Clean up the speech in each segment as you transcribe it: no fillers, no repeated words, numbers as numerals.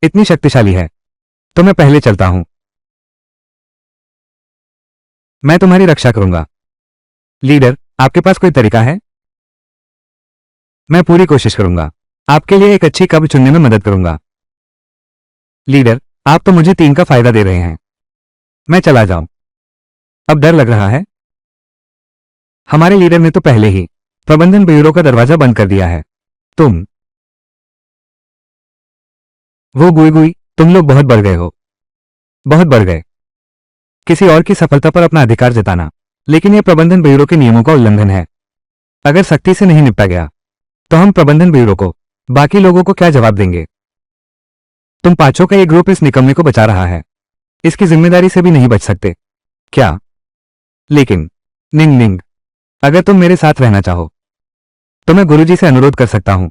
इतनी शक्तिशाली है, तो मैं पहले चलता हूं। मैं तुम्हारी रक्षा करूंगा। लीडर, आपके पास कोई तरीका है? मैं पूरी कोशिश करूंगा। आपके लिए एक अच्छी कब्र चुनने में मदद करूंगा। लीडर, आप तो मुझे 3 का फायदा दे रहे हैं। मैं चला जाऊं। अब डर लग रहा है। हमारे लीडर ने तो पहले ही प्रबंधन ब्यूरो का दरवाजा बंद कर दिया है। तुम वो गुई गुई, तुम लोग बहुत बढ़ गए हो। बहुत बढ़ गए। किसी और की सफलता पर अपना अधिकार जताना, लेकिन यह प्रबंधन ब्यूरो के नियमों का उल्लंघन है। अगर सख्ती से नहीं निपटा गया तो हम प्रबंधन ब्यूरो को, बाकी लोगों को क्या जवाब देंगे? तुम पांचों का एक ग्रुप इस निकम्मे को बचा रहा है। इसकी जिम्मेदारी से भी नहीं बच सकते क्या? लेकिन निंग निंग, अगर तुम मेरे साथ रहना चाहो तो मैं गुरुजी से अनुरोध कर सकता हूं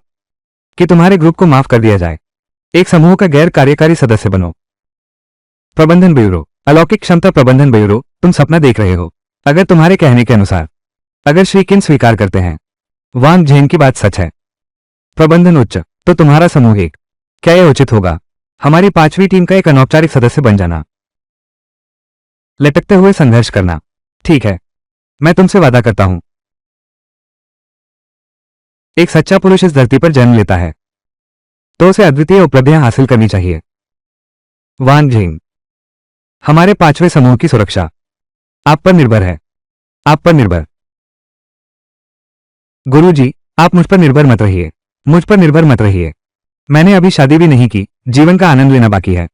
कि तुम्हारे ग्रुप को माफ कर दिया जाए। एक समूह का गैर कार्यकारी सदस्य बनो। प्रबंधन ब्यूरो, अलौकिक क्षमता। प्रबंधन ब्यूरो, तुम सपना देख रहे हो। अगर तुम्हारे कहने के अनुसार, अगर श्री किन स्वीकार करते हैं वांग झेन की बात सच है, प्रबंधन उच्च, तो तुम्हारा समूह एक, क्या यह उचित होगा? हमारी 5वीं टीम का एक अनौपचारिक सदस्य बन जाना। लटकते हुए संघर्ष करना। ठीक है, मैं तुमसे वादा करता हूं। एक सच्चा पुरुष इस धरती पर जन्म लेता है तो उसे अद्वितीय उपलब्धियां हासिल करनी चाहिए। वांग झेन, हमारे 5वें समूह की सुरक्षा आप पर निर्भर है। आप पर निर्भर। गुरुजी, आप मुझ पर निर्भर मत रहिए। मुझ पर निर्भर मत रहिए। मैंने अभी शादी भी नहीं की, जीवन का आनंद लेना बाकी है।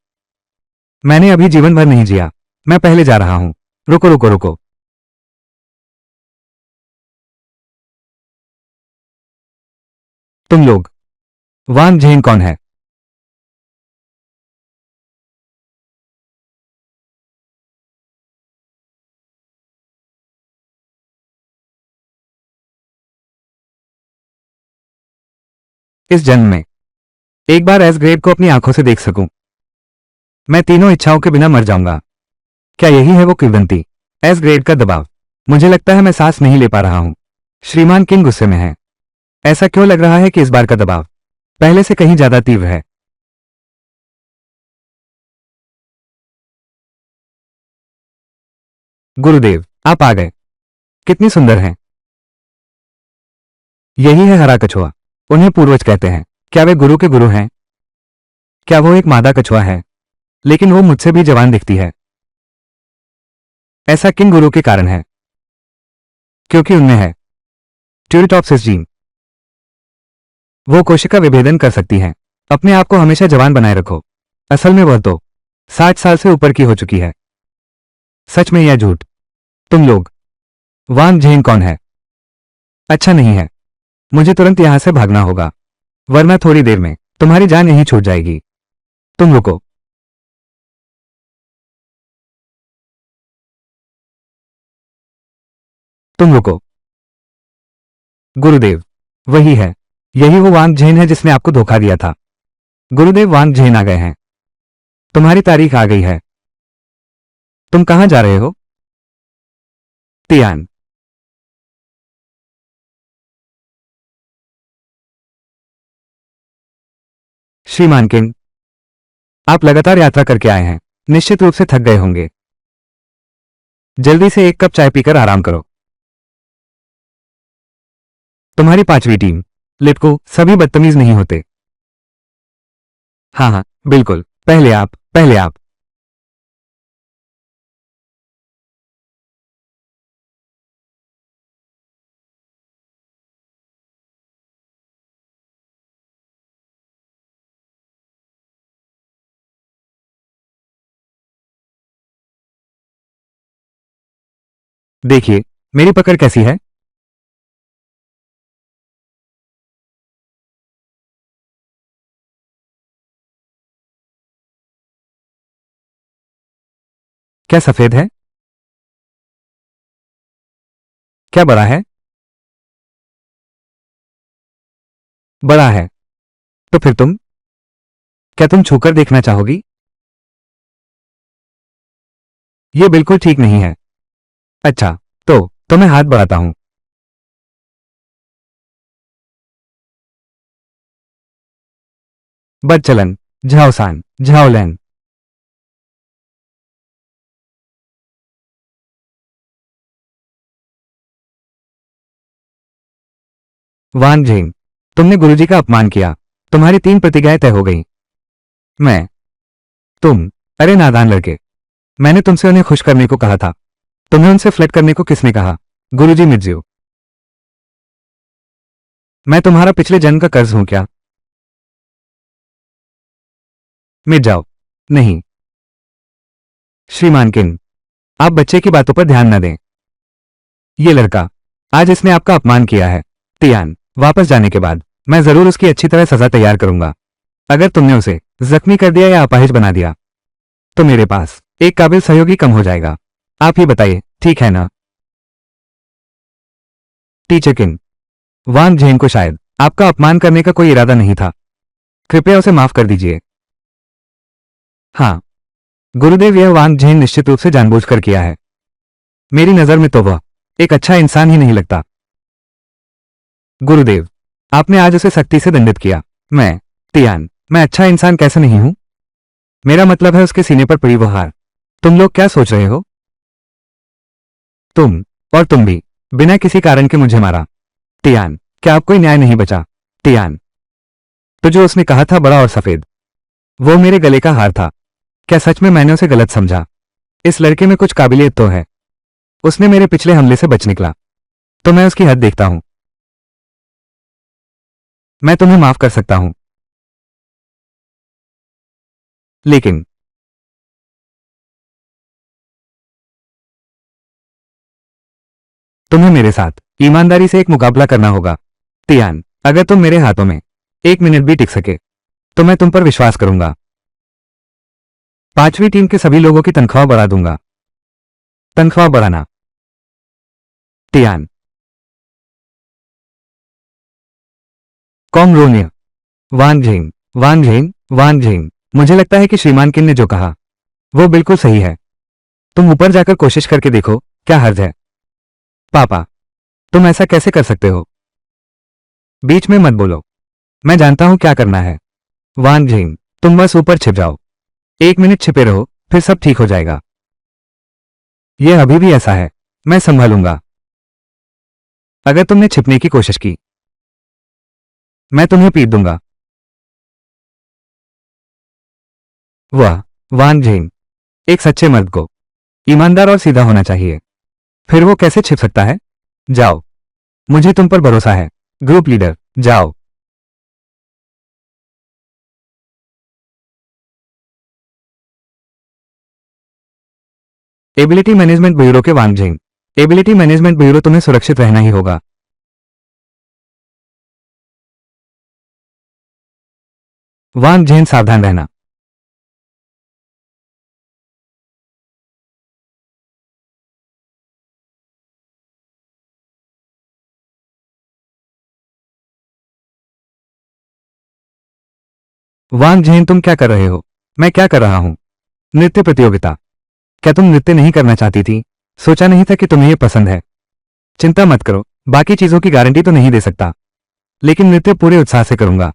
मैंने अभी जीवन भर नहीं जिया। मैं पहले जा रहा हूं। रुको रुको रुको। तुम लोग, वांग झेन कौन है? इस जन्म में एक बार एस ग्रेड को अपनी आंखों से देख सकूं। मैं तीनों इच्छाओं के बिना मर जाऊंगा। क्या यही है वो किंवदंती? एस ग्रेड का दबाव। मुझे लगता है मैं सांस नहीं ले पा रहा हूं। श्रीमान किंग गुस्से में है। ऐसा क्यों लग रहा है कि इस बार का दबाव पहले से कहीं ज्यादा तीव्र है? गुरुदेव, आप आ गए। कितनी सुंदर हैं। यही है हरा कछुआ। उन्हें पूर्वज कहते हैं। क्या वे गुरु के गुरु हैं? क्या वो एक मादा कछुआ है? लेकिन वो मुझसे भी जवान दिखती है। ऐसा किन गुरु के कारण है? क्योंकि उनमें है ट्यूरिटॉप्सिस जीन। वो कोशिका विभेदन कर सकती हैं। अपने आप को हमेशा जवान बनाए रखो। असल में वह तो 60 साल से ऊपर की हो चुकी है। सच में या झूठ? तुम लोग, वांग झेन कौन है? अच्छा नहीं है। मुझे तुरंत यहां से भागना होगा, वरना थोड़ी देर में तुम्हारी जान यहीं छूट जाएगी। तुम रुको। तुम रुको। गुरुदेव, वही है। यही वो वांग झेन है जिसने आपको धोखा दिया था। गुरुदेव, वांग झेन आ गए हैं। तुम्हारी तारीख आ गई है। तुम कहां जा रहे हो? तियान। श्रीमान किंग, आप लगातार यात्रा करके आए हैं, निश्चित रूप से थक गए होंगे। जल्दी से एक कप चाय पीकर आराम करो। तुम्हारी 5वीं टीम, लिटको, सभी बदतमीज नहीं होते। हाँ हाँ, बिल्कुल। पहले आप, पहले आप। देखिए, मेरी पकड़ कैसी है? क्या सफेद है? क्या बड़ा है? बड़ा है। तो फिर तुम, क्या तुम छूकर देखना चाहोगी? ये बिल्कुल ठीक नहीं है। अच्छा, तो मैं हाथ बढ़ाता हूं। बदचलन, झाओसान, झाओलैन। वान झेंग, तुमने गुरुजी का अपमान किया। तुम्हारी 3 प्रतिज्ञाएं तय हो गई। मैं, तुम, अरे नादान लड़के, मैंने तुमसे उन्हें खुश करने को कहा था। तुम्हें उनसे फ्लर्ट करने को किसने कहा? गुरुजी मिर्जियो, मैं तुम्हारा पिछले जन्म का कर्ज हूं क्या? मिट जाओ। नहीं, श्रीमान किन, आप बच्चे की बातों पर ध्यान न दें। ये लड़का, आज इसने आपका अपमान किया है। तियान, वापस जाने के बाद मैं जरूर उसकी अच्छी तरह सजा तैयार करूंगा। अगर तुमने उसे जख्मी कर दिया या अपाहिज बना दिया तो मेरे पास एक काबिल सहयोगी कम हो जाएगा। आप ही बताइए, ठीक है ना? टीचर किन, वांग झेन को शायद आपका अपमान करने का कोई इरादा नहीं था। कृपया उसे माफ कर दीजिए। हाँ, गुरुदेव, यह वांग झेन निश्चित रूप से जानबूझकर किया है। मेरी नजर में तो वह एक अच्छा इंसान ही नहीं लगता। गुरुदेव, आपने आज उसे सख्ती से दंडित किया। मैं, तियान, मैं अच्छा इंसान कैसे नहीं हूं? मेरा मतलब है उसके सीने पर पड़ी वो हार। तुम लोग क्या सोच रहे हो? तुम और तुम भी बिना किसी कारण के मुझे मारा। तियान, क्या अब कोई न्याय नहीं बचा? तियान, तो जो उसने कहा था बड़ा और सफेद, वो मेरे गले का हार था। क्या सच में मैंने उसे गलत समझा? इस लड़के में कुछ काबिलियत तो है। उसने मेरे पिछले हमले से बच निकला, तो मैं उसकी हद देखता हूं। मैं तुम्हें माफ कर सकता हूं, लेकिन तुम्हें मेरे साथ ईमानदारी से एक मुकाबला करना होगा। तियान, अगर तुम मेरे हाथों में 1 मिनट भी टिक सके तो मैं तुम पर विश्वास करूंगा। 5वीं टीम के सभी लोगों की तनख्वाह बढ़ा दूंगा। तनख्वाह बढ़ाना। तियान, कॉम रोन्य, वानझेंग, वानझेंग, वानझेंग, मुझे लगता है कि श्रीमान किन ने जो कहा वो बिल्कुल सही है। तुम ऊपर जाकर कोशिश करके देखो, क्या हर्ज है? पापा, तुम ऐसा कैसे कर सकते हो? बीच में मत बोलो, मैं जानता हूं क्या करना है। वानझेंग, तुम बस ऊपर छिप जाओ। 1 मिनट छिपे रहो, फिर सब ठीक हो जाएगा। यह अभी भी ऐसा है, मैं संभालूंगा। अगर तुमने छिपने की कोशिश की मैं तुम्हें पीट दूंगा। वह, वानझेंग, एक सच्चे मर्द को ईमानदार और सीधा होना चाहिए। फिर वो कैसे छिप सकता है? जाओ, मुझे तुम पर भरोसा है। ग्रुप लीडर, जाओ। एबिलिटी मैनेजमेंट ब्यूरो के वांगजिंग, एबिलिटी मैनेजमेंट ब्यूरो, तुम्हें सुरक्षित रहना ही होगा। वांग झेन, सावधान रहना। वांग झेन, तुम क्या कर रहे हो? मैं क्या कर रहा हूं? नृत्य प्रतियोगिता। क्या तुम नृत्य नहीं करना चाहती थी? सोचा नहीं था कि तुम्हें यह पसंद है। चिंता मत करो, बाकी चीजों की गारंटी तो नहीं दे सकता, लेकिन नृत्य पूरे उत्साह से करूंगा।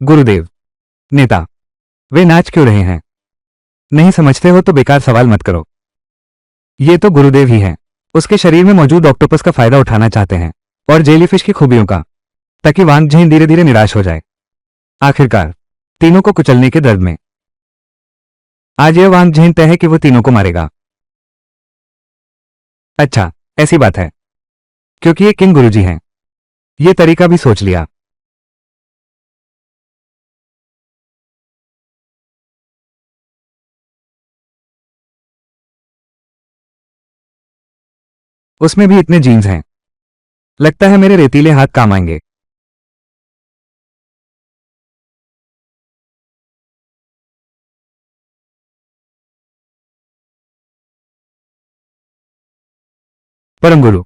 गुरुदेव, नेता, वे नाच क्यों रहे हैं? नहीं समझते हो तो बेकार सवाल मत करो। ये तो गुरुदेव ही हैं। उसके शरीर में मौजूद ऑक्टोपस का फायदा उठाना चाहते हैं, और जेलीफिश की खूबियों का, ताकि वांग झेन धीरे धीरे निराश हो जाए। आखिरकार तीनों को कुचलने के दर्द में आज यह वांग झेन तय है कि वो तीनों को मारेगा। अच्छा, ऐसी बात है। क्योंकि ये किंग गुरुजी हैं, ये तरीका भी सोच लिया। उसमें भी इतने जीन्स हैं। लगता है मेरे रेतीले हाथ काम आएंगे। परम गुरु,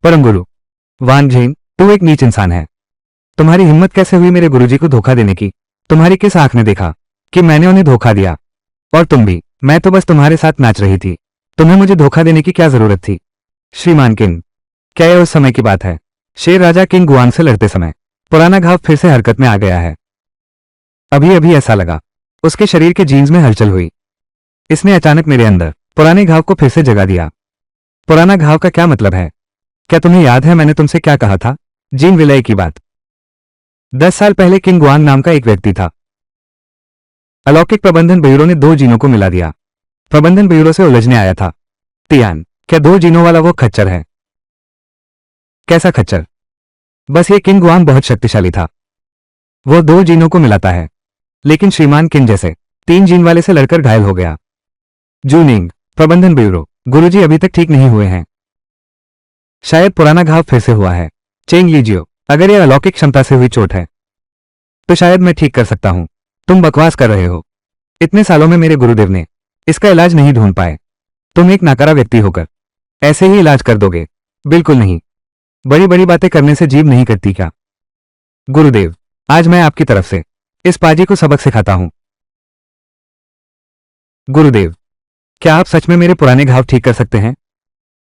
परम गुरु वान झेन, तू एक नीच इंसान है। तुम्हारी हिम्मत कैसे हुई मेरे गुरुजी को धोखा देने की? तुम्हारी किस आंख ने देखा कि मैंने उन्हें धोखा दिया? और तुम भी, मैं तो बस तुम्हारे साथ नाच रही थी। तुम्हें मुझे धोखा देने की क्या जरूरत थी? श्रीमान किन, क्या यह उस समय की बात है? शेर राजा किंग गुआंग से लड़ते समय पुराना घाव फिर से हरकत में आ गया है। अभी अभी ऐसा लगा उसके शरीर के जीन्स में हलचल हुई। इसने अचानक मेरे अंदर पुराने घाव को फिर से जगा दिया। पुराना घाव का क्या मतलब है? क्या तुम्हें याद है मैंने तुमसे क्या कहा था? जीन विलय की बात। 10 साल पहले किंग गुआंग नाम का एक व्यक्ति था। अलौकिक प्रबंधन ब्यूरो ने 2 जीनों को मिला दिया। प्रबंधन ब्यूरो से उलझने आया था। तियान, क्या 2 जीनों वाला वो खच्चर है? कैसा खच्चर? बस ये किंग गुआंग बहुत शक्तिशाली था। वो 2 जीनों को मिलाता है, लेकिन श्रीमान किन जैसे 3 जीन वाले से लड़कर घायल हो गया। जूनिंग, प्रबंधन ब्यूरो, गुरुजी अभी तक ठीक नहीं हुए हैं। शायद पुराना घाव फिर से हुआ है। चेंग लीजियो, अगर यह अलौकिक क्षमता से हुई चोट है तो शायद मैं ठीक कर सकता हूं। तुम बकवास कर रहे हो। इतने सालों में मेरे गुरुदेव ने इसका इलाज नहीं ढूंढ पाए। तुम एक नाकारा व्यक्ति होकर ऐसे ही इलाज कर दोगे? बिल्कुल नहीं। बड़ी बड़ी बातें करने से जीभ नहीं करती क्या? गुरुदेव, आज मैं आपकी तरफ से इस पाजी को सबक सिखाता हूं। गुरुदेव, क्या आप सच में मेरे पुराने घाव ठीक कर सकते हैं?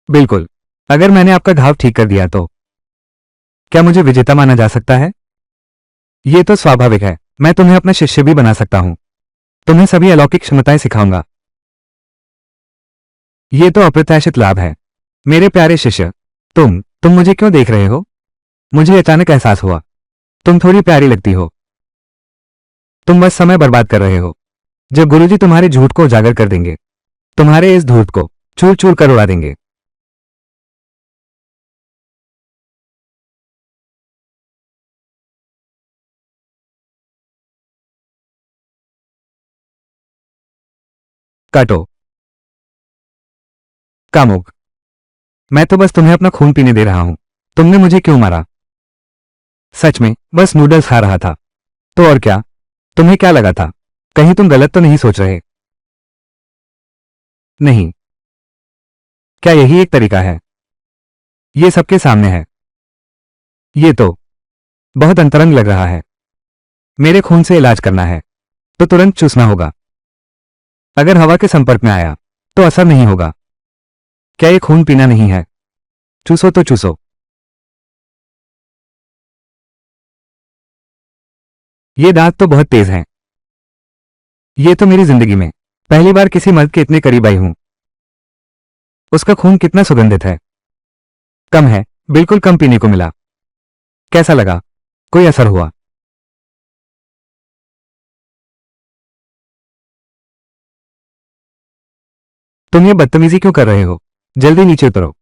बिल्कुल। अगर मैंने आपका घाव ठीक कर दिया तो क्या मुझे विजेता माना जा सकता है? यह तो स्वाभाविक है। मैं तुम्हें अपना शिष्य भी बना सकता हूं। तुम्हें सभी अलौकिक क्षमताएं सिखाऊंगा। यह तो अप्रत्याशित लाभ है। मेरे प्यारे शिष्य, तुम मुझे क्यों देख रहे हो? मुझे अचानक एहसास हुआ तुम थोड़ी प्यारी लगती हो। तुम बस समय बर्बाद कर रहे हो। जब गुरुजी तुम्हारे झूठ को उजागर कर देंगे, तुम्हारे इस धूर्त को चूर चूर कर उड़ा देंगे। काटो। कामुक, मैं तो बस तुम्हें अपना खून पीने दे रहा हूं। तुमने मुझे क्यों मारा? सच में बस नूडल्स खा रहा था। तो और क्या? तुम्हें क्या लगा था? कहीं तुम गलत तो नहीं सोच रहे? नहीं। क्या यही एक तरीका है? ये सबके सामने है। ये तो बहुत अंतरंग लग रहा है। मेरे खून से इलाज करना है तो तुरंत चूसना होगा। अगर हवा के संपर्क में आया तो असर नहीं होगा। क्या ये खून पीना नहीं है? चूसो तो चूसो। ये दांत तो बहुत तेज हैं। ये तो मेरी जिंदगी में पहली बार किसी मर्द के इतने करीब आई हूं। उसका खून कितना सुगंधित है। कम है, बिल्कुल कम पीने को मिला। कैसा लगा? कोई असर हुआ? तुम ये बदतमीजी क्यों कर रहे हो? जल्दी नीचे उतरो।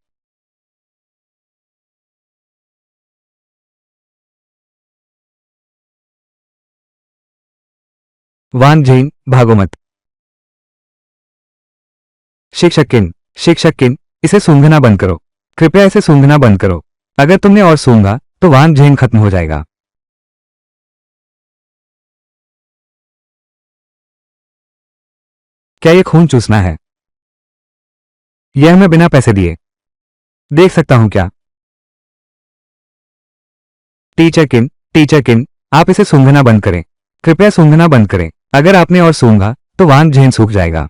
वान जैन, भागो मत। शिक्षक किन, इसे सूंघना बंद करो। कृपया इसे सूंघना बंद करो। अगर तुमने और सूंघा तो वान झेन खत्म हो जाएगा। क्या ये खून चूसना है? यह मैं बिना पैसे दिए देख सकता हूं क्या? टीचर किन, आप इसे सूंघना बंद करें। कृपया सूंघना बंद करें। अगर आपने और सूंघा तो वान झेन सूख जाएगा।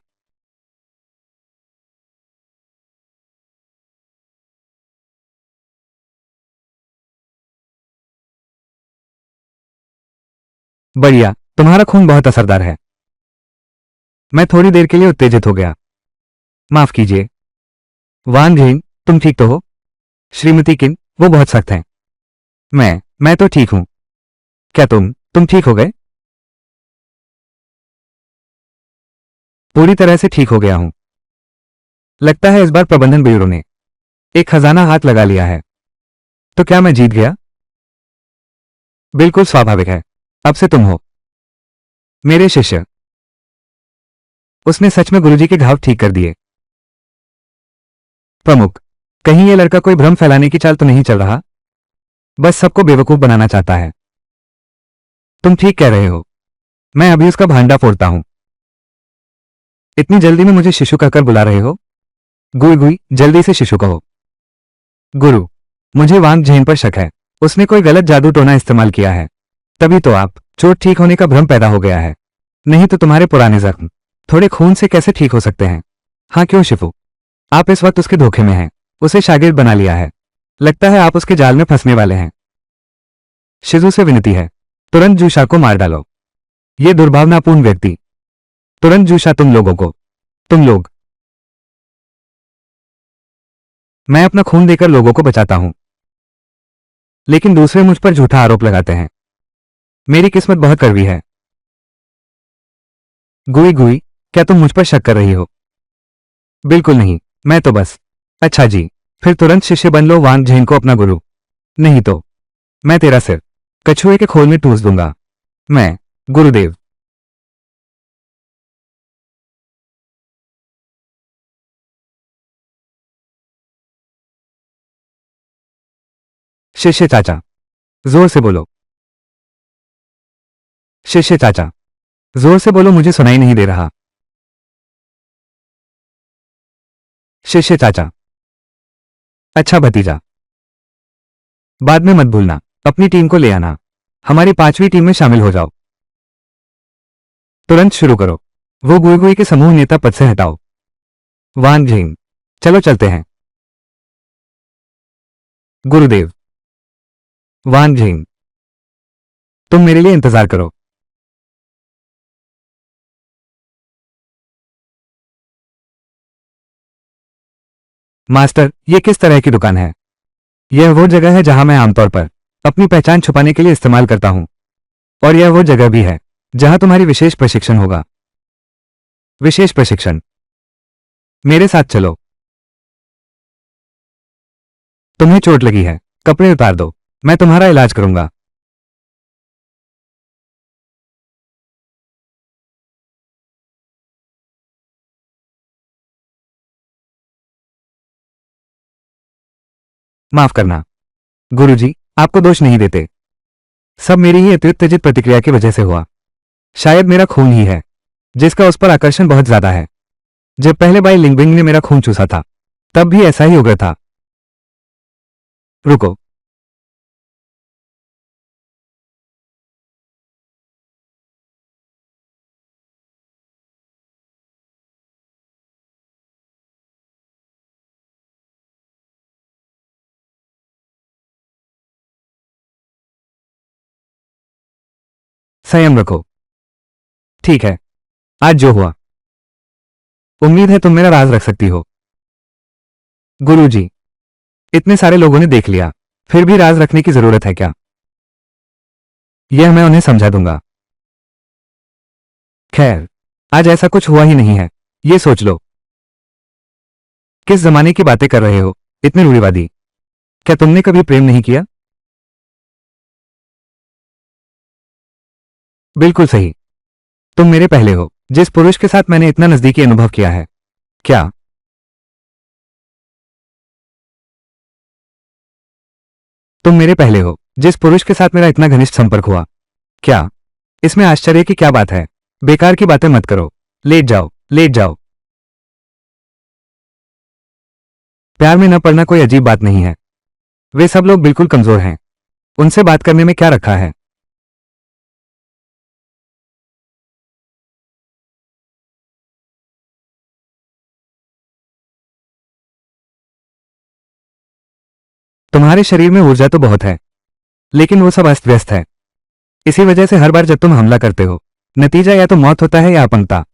बढ़िया, तुम्हारा खून बहुत असरदार है। मैं थोड़ी देर के लिए उत्तेजित हो गया। माफ कीजिए। वान झेन, तुम ठीक तो हो? श्रीमती किन, वो बहुत सख्त हैं। मैं तो ठीक हूं। क्या तुम ठीक हो गए? पूरी तरह से ठीक हो गया हूं। लगता है इस बार प्रबंधन ब्यूरो ने एक खजाना हाथ लगा लिया है। तो क्या मैं जीत गया? बिल्कुल स्वाभाविक है। अब से तुम हो मेरे शिष्य। उसने सच में गुरुजी के घाव ठीक कर दिए। प्रमुख, कहीं ये लड़का कोई भ्रम फैलाने की चाल तो नहीं चल रहा? बस सबको बेवकूफ बनाना चाहता है। तुम ठीक कह रहे हो। मैं अभी उसका भांडा फोड़ता हूं। इतनी जल्दी में मुझे शिशु कहकर बुला रहे हो? गुई गुई, जल्दी से शिशु कहो। गुरु, मुझे वांग झेन पर शक है। उसने कोई गलत जादू टोना इस्तेमाल किया है। तभी तो आप चोट ठीक होने का भ्रम पैदा हो गया है। नहीं तो तुम्हारे पुराने जख्म थोड़े खून से कैसे ठीक हो सकते हैं? हाँ क्यों शिफू? आप इस वक्त उसके धोखे में हैं। उसे शागिर्द बना लिया है। लगता है आप उसके जाल में फंसने वाले हैं। शिजू से विनती है, तुरंत जूशा को मार डालो। ये दुर्भावनापूर्ण व्यक्ति। तुरंत जूशा तुम लोगों को। तुम लोग। मैं अपना खून देकर लोगों को बचाता हूं, लेकिन दूसरे मुझ पर झूठा आरोप लगाते हैं। मेरी किस्मत बहुत कड़वी है। गुई गुई, क्या तुम मुझ पर शक कर रही हो? बिल्कुल नहीं, मैं तो बस। अच्छा जी, फिर तुरंत शिष्य बन लो वांग झेन को अपना गुरु। नहीं तो मैं तेरा सिर कछुए के खोल में ठूस दूंगा। मैं गुरुदेव। शिष्य चाचा, जोर से बोलो। शिष्य चाचा, जोर से बोलो, मुझे सुनाई नहीं दे रहा। शिष्य चाचा। अच्छा भतीजा, बाद में मत भूलना, अपनी टीम को ले आना। हमारी 5वीं टीम में शामिल हो जाओ। तुरंत शुरू करो। वो गुई गुई के समूह नेता पद से हटाओ। वान झेंग, चलो चलते हैं। गुरुदेव। वान झेंग, तुम मेरे लिए इंतजार करो। मास्टर, ये किस तरह की दुकान है? यह वो जगह है जहां मैं आमतौर पर अपनी पहचान छुपाने के लिए इस्तेमाल करता हूं। और यह वो जगह भी है जहां तुम्हारी विशेष प्रशिक्षण होगा। विशेष प्रशिक्षण? मेरे साथ चलो। तुम्हें चोट लगी है, कपड़े उतार दो। मैं तुम्हारा इलाज करूंगा। माफ करना गुरुजी, आपको दोष नहीं देते। सब मेरी ही उत्तेजित प्रतिक्रिया की वजह से हुआ। शायद मेरा खून ही है जिसका उस पर आकर्षण बहुत ज्यादा है। जब पहले बाई लिंगबिंग ने मेरा खून चूसा था, तब भी ऐसा ही उग्र था। रुको। संयम रखो। ठीक है, आज जो हुआ, उम्मीद है तुम मेरा राज रख सकती हो। गुरुजी, इतने सारे लोगों ने देख लिया, फिर भी राज रखने की जरूरत है क्या? यह मैं उन्हें समझा दूंगा। खैर, आज ऐसा कुछ हुआ ही नहीं है। ये सोच लो। किस जमाने की बातें कर रहे हो, इतने रूढ़िवादी? क्या तुमने कभी प्रेम नहीं किया? बिल्कुल सही। तुम मेरे पहले हो जिस पुरुष के साथ मैंने इतना नजदीकी अनुभव किया है। क्या? तुम मेरे पहले हो जिस पुरुष के साथ मेरा इतना घनिष्ठ संपर्क हुआ। क्या? इसमें आश्चर्य की क्या बात है? बेकार की बातें मत करो। लेट जाओ, लेट जाओ। प्यार में न पड़ना कोई अजीब बात नहीं है। वे सब लोग बिल्कुल कमजोर हैं। उनसे बात करने में क्या रखा है? तुम्हारे शरीर में ऊर्जा तो बहुत है, लेकिन वो सब अस्त व्यस्त है। इसी वजह से हर बार जब तुम हमला करते हो, नतीजा या तो मौत होता है या अपंगता।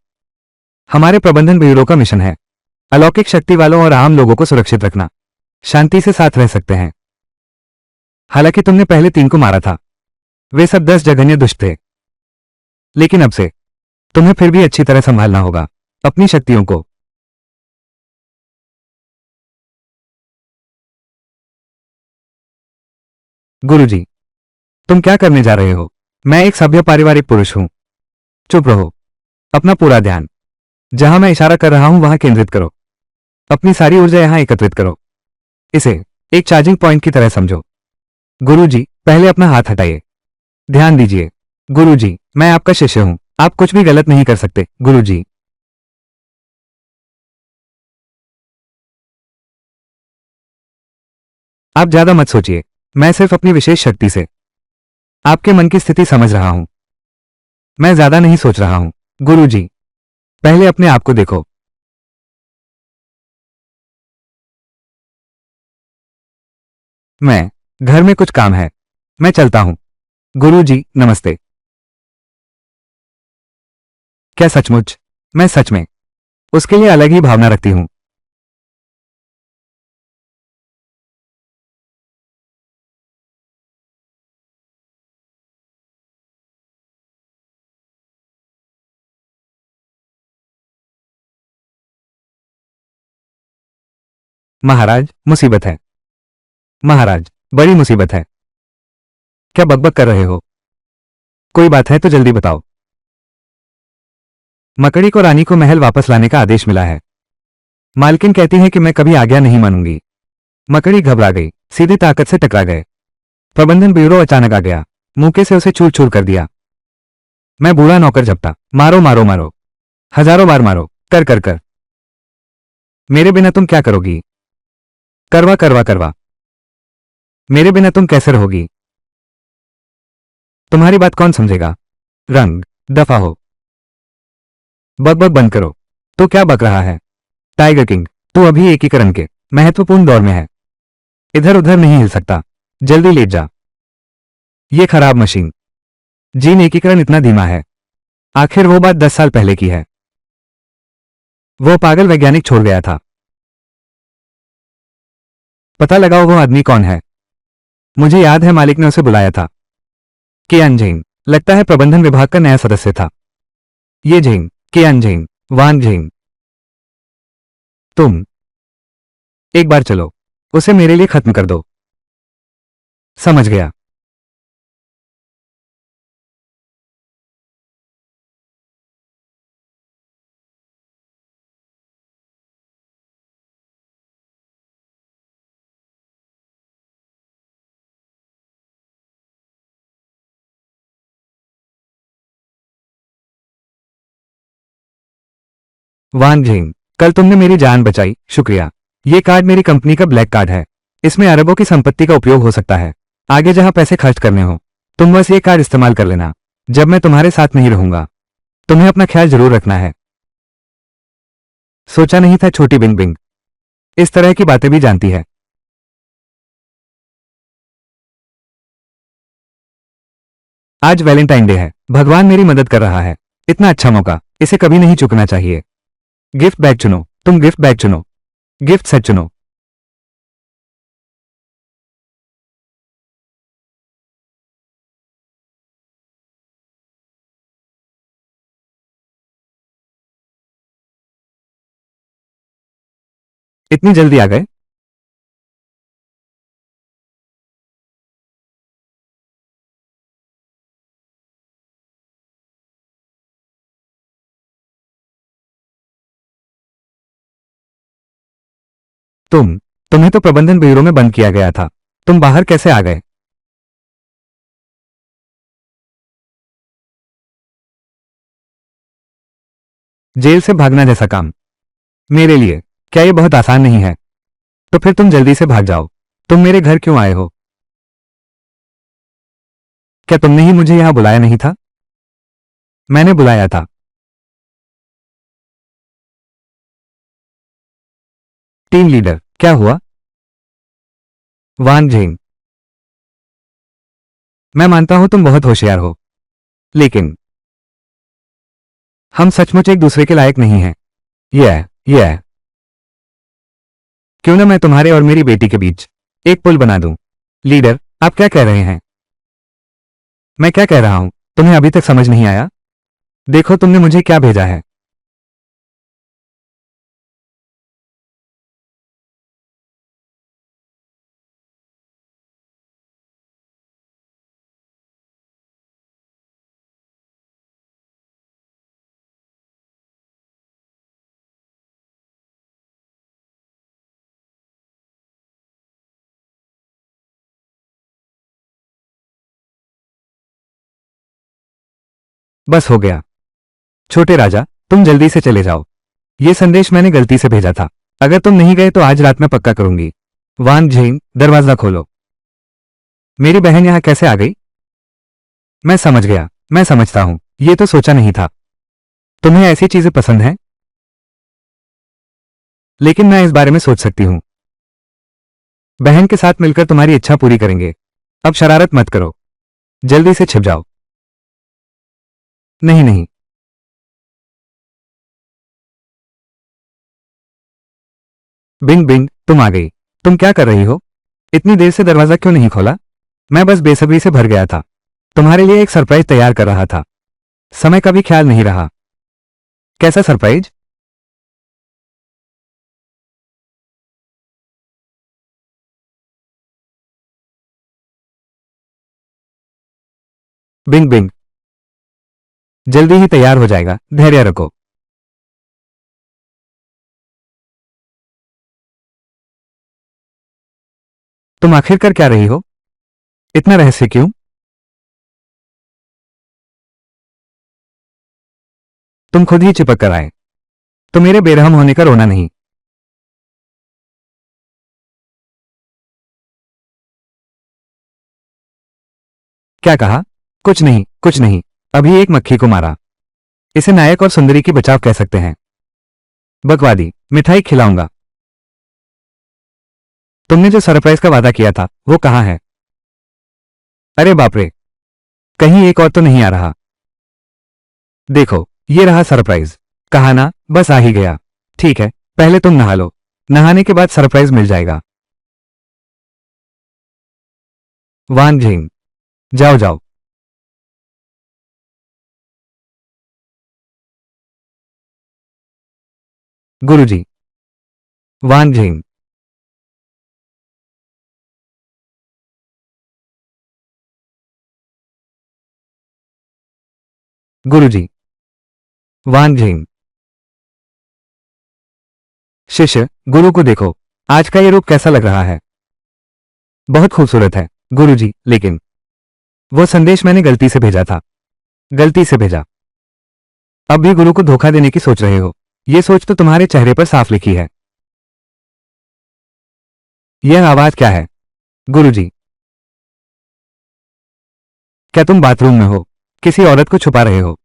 हमारे प्रबंधन ब्यूरो का मिशन है अलौकिक शक्ति वालों और आम लोगों को सुरक्षित रखना, शांति से साथ रह सकते हैं। हालांकि तुमने पहले 3 को मारा था, वे सब 10 जघन्य दुष्ट थे। लेकिन अब से तुम्हें फिर भी अच्छी तरह संभालना होगा अपनी शक्तियों को। गुरुजी, तुम क्या करने जा रहे हो? मैं एक सभ्य पारिवारिक पुरुष हूं। चुप रहो। अपना पूरा ध्यान जहां मैं इशारा कर रहा हूं वहां केंद्रित करो। अपनी सारी ऊर्जा यहां एकत्रित करो। इसे एक चार्जिंग पॉइंट की तरह समझो। गुरुजी, पहले अपना हाथ हटाइए। ध्यान दीजिए। गुरुजी, मैं आपका शिष्य हूं, आप कुछ भी गलत नहीं कर सकते। गुरुजी। आप ज्यादा मत सोचिए, मैं सिर्फ अपनी विशेष शक्ति से आपके मन की स्थिति समझ रहा हूं। मैं ज्यादा नहीं सोच रहा हूं। गुरुजी, पहले अपने आप को देखो। मैं, घर में कुछ काम है, मैं चलता हूं। गुरुजी, नमस्ते। क्या सचमुच? मैं सच में उसके लिए अलग ही भावना रखती हूं। महाराज, मुसीबत है। महाराज, बड़ी मुसीबत है। क्या बकबक कर रहे हो? कोई बात है तो जल्दी बताओ। मकड़ी को रानी को महल वापस लाने का आदेश मिला है। मालकिन कहती है कि मैं कभी आज्ञा नहीं मानूंगी। मकड़ी घबरा गई, सीधी ताकत से टकरा गए। प्रबंधन ब्यूरो अचानक आ गया, मुक्के से उसे चूर चूर कर दिया। मैं बूढ़ा नौकर झपटा, मारो मारो मारो, हजारों बार मारो, कर कर कर। मेरे बिना तुम क्या करोगी? करवा करवा करवा। मेरे बिना तुम कैसे रहोगी? तुम्हारी बात कौन समझेगा? रंग, दफा हो। बक बक बंद करो। तो क्या बक रहा है? टाइगर किंग, तू अभी एकीकरण के महत्वपूर्ण दौर में है। इधर उधर नहीं हिल सकता। जल्दी लेट जा। ये खराब मशीन। जीन एकीकरण इतना धीमा है। आखिर वो बात 10 साल पहले की है। वो पागल वैज्ञानिक छोड़ गया था। पता लगाओ वो आदमी कौन है। मुझे याद है मालिक ने उसे बुलाया था। कियान झेंग, लगता है प्रबंधन विभाग का नया सदस्य था। ये झेंग, कियान झेंग, वान झेंग। तुम एक बार चलो, उसे मेरे लिए खत्म कर दो। समझ गया। वान झेंग, कल तुमने मेरी जान बचाई, शुक्रिया। ये कार्ड मेरी कंपनी का ब्लैक कार्ड है। इसमें अरबों की संपत्ति का उपयोग हो सकता है। आगे जहां पैसे खर्च करने हो, तुम बस ये कार्ड इस्तेमाल कर लेना। जब मैं तुम्हारे साथ नहीं रहूंगा, तुम्हें अपना ख्याल जरूर रखना है। सोचा नहीं था छोटी बिंग बिंग इस तरह की बातें भी जानती है। आज वैलेंटाइन डे है, भगवान मेरी मदद कर रहा है। इतना अच्छा मौका, इसे कभी नहीं चूकना चाहिए। गिफ्ट बैग चुनो, तुम गिफ्ट बैग चुनो। गिफ्ट सेट चुनो। इतनी जल्दी आ गए? तुम्हें तो प्रबंधन ब्यूरो में बंद किया गया था। तुम बाहर कैसे आ गए? जेल से भागना जैसा काम मेरे लिए क्या ये बहुत आसान नहीं है? तो फिर तुम जल्दी से भाग जाओ। तुम मेरे घर क्यों आए हो? क्या तुमने ही मुझे यहां बुलाया नहीं था? मैंने बुलाया था। टीम लीडर, क्या हुआ? वान झेंग, मैं मानता हूं तुम बहुत होशियार हो, लेकिन हम सचमुच एक दूसरे के लायक नहीं हैं। यह क्यों ना मैं तुम्हारे और मेरी बेटी के बीच एक पुल बना दूं? लीडर, आप क्या कह रहे हैं? मैं क्या कह रहा हूं, तुम्हें अभी तक समझ नहीं आया? देखो तुमने मुझे क्या भेजा है। बस हो गया। छोटे राजा, तुम जल्दी से चले जाओ। ये संदेश मैंने गलती से भेजा था। अगर तुम नहीं गए तो आज रात में पक्का करूंगी। वांग झेंग, दरवाजा खोलो। मेरी बहन यहां कैसे आ गई? मैं समझ गया, मैं समझता हूं, ये तो सोचा नहीं था। तुम्हें ऐसी चीजें पसंद हैं? लेकिन मैं इस बारे में सोच सकती हूं। बहन के साथ मिलकर तुम्हारी इच्छा पूरी करेंगे। अब शरारत मत करो, जल्दी से छिप जाओ। नहीं नहीं। बिंग बिंग, तुम आ गई। तुम क्या कर रही हो? इतनी देर से दरवाजा क्यों नहीं खोला? मैं बस बेसब्री से भर गया था। तुम्हारे लिए एक सरप्राइज तैयार कर रहा था। समय का भी ख्याल नहीं रहा। कैसा सरप्राइज? बिंग बिंग, जल्दी ही तैयार हो जाएगा, धैर्य रखो। तुम आखिर कर क्या रही हो? इतना रहस्य क्यों? तुम खुद ही चिपक कर आए, तो मेरे बेरहम होने का रोना नहीं। क्या कहा? कुछ नहीं, कुछ नहीं। अभी एक मक्खी को मारा। इसे नायक और सुंदरी की बचाव कह सकते हैं। बकवादी, मिठाई खिलाऊंगा। तुमने जो सरप्राइज का वादा किया था, वो कहाँ है? अरे बाप रे, कहीं एक और तो नहीं आ रहा। देखो, ये रहा सरप्राइज। कहा ना, बस आ ही गया। ठीक है, पहले तुम नहा लो। नहाने के बाद सरप्राइज मिल जाएगा। वान झिंग, जाओ जाओ। गुरुजी। वान झिंग, गुरुजी। वान झिंग, शिष्य, गुरु को देखो। आज का ये रूप कैसा लग रहा है? बहुत खूबसूरत है, गुरुजी, लेकिन वो संदेश मैंने गलती से भेजा था। गलती से भेजा? अब भी गुरु को धोखा देने की सोच रहे हो? ये सोच तो तुम्हारे चेहरे पर साफ लिखी है। यह आवाज क्या है? गुरुजी, क्या तुम बाथरूम में हो? किसी औरत को छुपा रहे हो?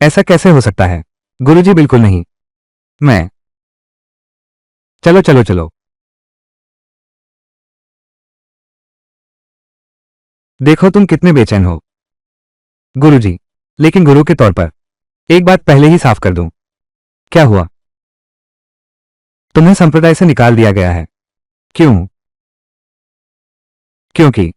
ऐसा कैसे हो सकता है? गुरुजी, बिल्कुल नहीं। मैं। चलो चलो चलो। देखो तुम कितने बेचैन हो। गुरुजी, लेकिन गुरु के तौर पर एक बात पहले ही साफ कर दूं। क्या हुआ? तुम्हें संप्रदाय से निकाल दिया गया है। क्यों? क्योंकि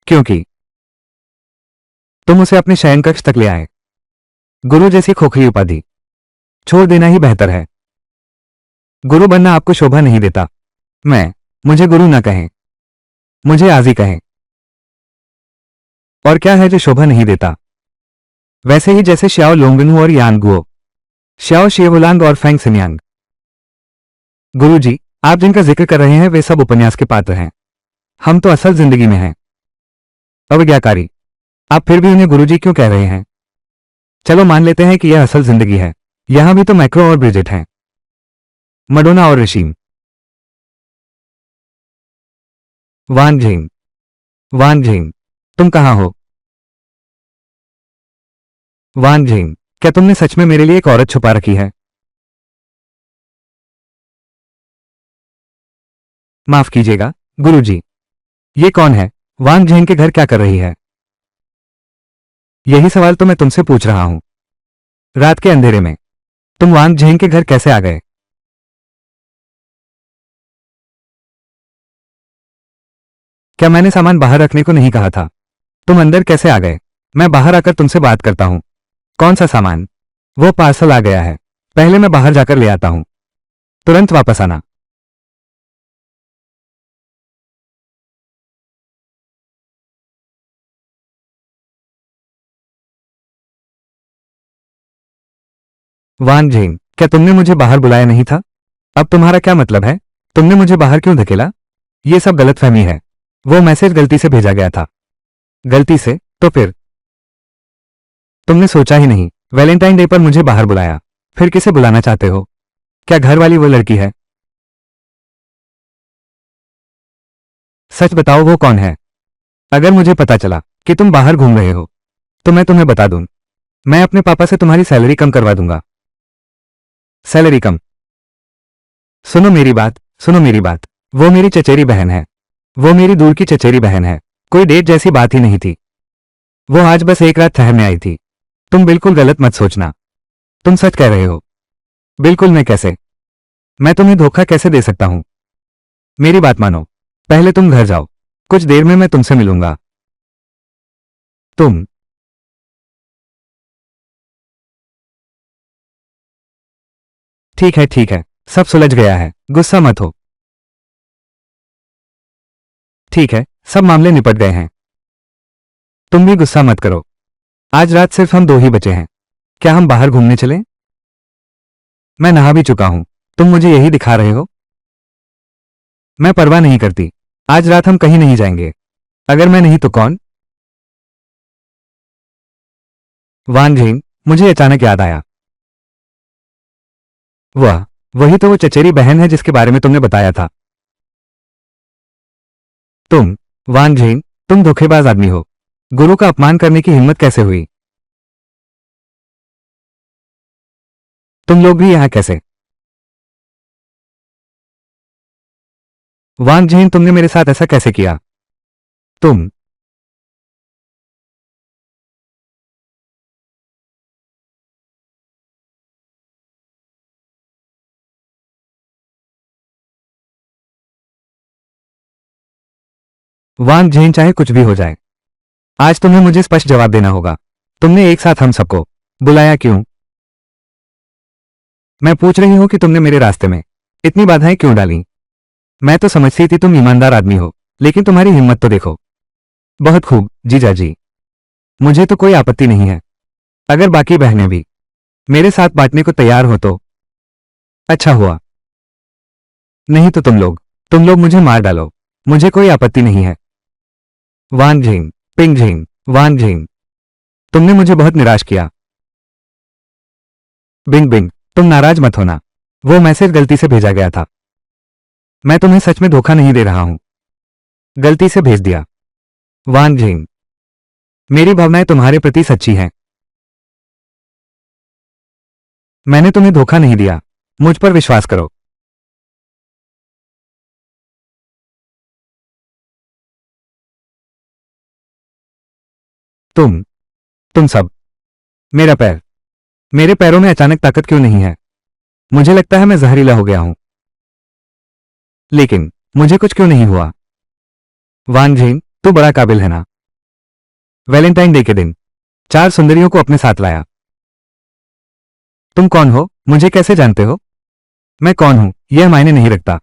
क्योंकि तुम उसे अपने शयन कक्ष तक ले आए। गुरु जैसी खोखली उपाधि छोड़ देना ही बेहतर है। गुरु बनना आपको शोभा नहीं देता। मैं। मुझे गुरु ना कहें, मुझे आजी कहें। और क्या है जो शोभा नहीं देता? वैसे ही जैसे श्याओ लोंगनू और यानगुओ, श्याओ शेवुलांग और फैंग सिन्यांग। गुरुजी, आप जिनका जिक्र कर रहे हैं वे सब उपन्यास के पात्र हैं। हम तो असल जिंदगी में हैं। अवज्ञाकारी, आप फिर भी उन्हें गुरुजी क्यों कह रहे हैं? चलो मान लेते हैं कि यह असल जिंदगी है। यहां भी तो मैक्रो और ब्रिजिट हैं, मडोना और ऋषिम। वान झिंग, वान झिंग, तुम कहां हो? वान झिंग, क्या तुमने सच में मेरे लिए एक औरत छुपा रखी है? माफ कीजिएगा, गुरुजी। ये कौन है? वान झेंग के घर क्या कर रही है? यही सवाल तो मैं तुमसे पूछ रहा हूं। रात के अंधेरे में तुम वान झेंग के घर कैसे आ गए? क्या मैंने सामान बाहर रखने को नहीं कहा था? तुम अंदर कैसे आ गए? मैं बाहर आकर तुमसे बात करता हूं। कौन सा सामान? वो पार्सल आ गया है। पहले मैं बाहर जाकर ले आता हूं। तुरंत वापस आना। वान झेंग, क्या तुमने मुझे बाहर बुलाया नहीं था? अब तुम्हारा क्या मतलब है? तुमने मुझे बाहर क्यों धकेला? ये सब गलतफहमी है। वो मैसेज गलती से भेजा गया था। गलती से? तो फिर तुमने सोचा ही नहीं, वैलेंटाइन डे पर मुझे बाहर बुलाया। फिर किसे बुलाना चाहते हो? क्या घर वाली वो लड़की है? सच बताओ, वो कौन है? अगर मुझे पता चला कि तुम बाहर घूम रहे हो तो मैं तुम्हें बता दूं, मैं अपने पापा से तुम्हारी सैलरी कम करवा दूंगा। सैलरी कम? सुनो मेरी बात, सुनो मेरी बात। वो मेरी चचेरी बहन है। वो मेरी दूर की चचेरी बहन है। कोई डेट जैसी बात ही नहीं थी। वो आज बस एक रात ठहरने आई थी। तुम बिल्कुल गलत मत सोचना। तुम सच कह रहे हो? बिल्कुल। मैं कैसे? मैं तुम्हें धोखा कैसे दे सकता हूं? मेरी बात मानो। पहले तुम घर जाओ। कुछ देर में मैं तुमसे मिलूंगा। तुम। ठीक है, ठीक है। सब सुलझ गया है, गुस्सा मत हो। ठीक है, सब मामले निपट गए हैं। तुम भी गुस्सा मत करो। आज रात सिर्फ हम दो ही बचे हैं। क्या हम बाहर घूमने चलें? मैं नहा भी चुका हूं। तुम मुझे यही दिखा रहे हो? मैं परवाह नहीं करती। आज रात हम कहीं नहीं जाएंगे। अगर मैं नहीं तो कौन? वान झेंग, मुझे अचानक याद आया। वह वही तो वो चचेरी बहन है जिसके बारे में तुमने बताया था। तुम। वान झेंग, तुम धोखेबाज आदमी हो। गुरु का अपमान करने की हिम्मत कैसे हुई? तुम लोग भी यहां कैसे? वान झेंग, तुमने मेरे साथ ऐसा कैसे किया? तुम। वान झेंग, चाहे कुछ भी हो जाए, आज तुम्हें मुझे स्पष्ट जवाब देना होगा। तुमने एक साथ हम सबको बुलाया क्यों? मैं पूछ रही हूं कि तुमने मेरे रास्ते में इतनी बाधाएं क्यों डाली? मैं तो समझती थी तुम ईमानदार आदमी हो, लेकिन तुम्हारी हिम्मत तो देखो। बहुत खूब जीजा जी। मुझे तो कोई आपत्ति नहीं है। अगर बाकी बहनें भी मेरे साथ बांटने को तैयार हो तो अच्छा हुआ। नहीं तो तुम लोग मुझे मार डालो। मुझे कोई आपत्ति नहीं है। वान झेंग, पिंग झेंग, वान झेंग, तुमने मुझे बहुत निराश किया। बिंग बिंग, तुम नाराज मत होना। वो मैसेज गलती से भेजा गया था। मैं तुम्हें सच में धोखा नहीं दे रहा हूं। गलती से भेज दिया। वान झेंग, मेरी भावनाएं तुम्हारे प्रति सच्ची हैं। मैंने तुम्हें धोखा नहीं दिया। मुझ पर विश्वास करो। तुम तुम सब। मेरा पैर। मेरे पैरों में अचानक ताकत क्यों नहीं है? मुझे लगता है मैं जहरीला हो गया हूं। लेकिन मुझे कुछ क्यों नहीं हुआ? वान झेंग, तू बड़ा काबिल है ना? वैलेंटाइन डे के दिन चार सुंदरियों को अपने साथ लाया। तुम कौन हो? मुझे कैसे जानते हो? मैं कौन हूं यह मायने नहीं रखता।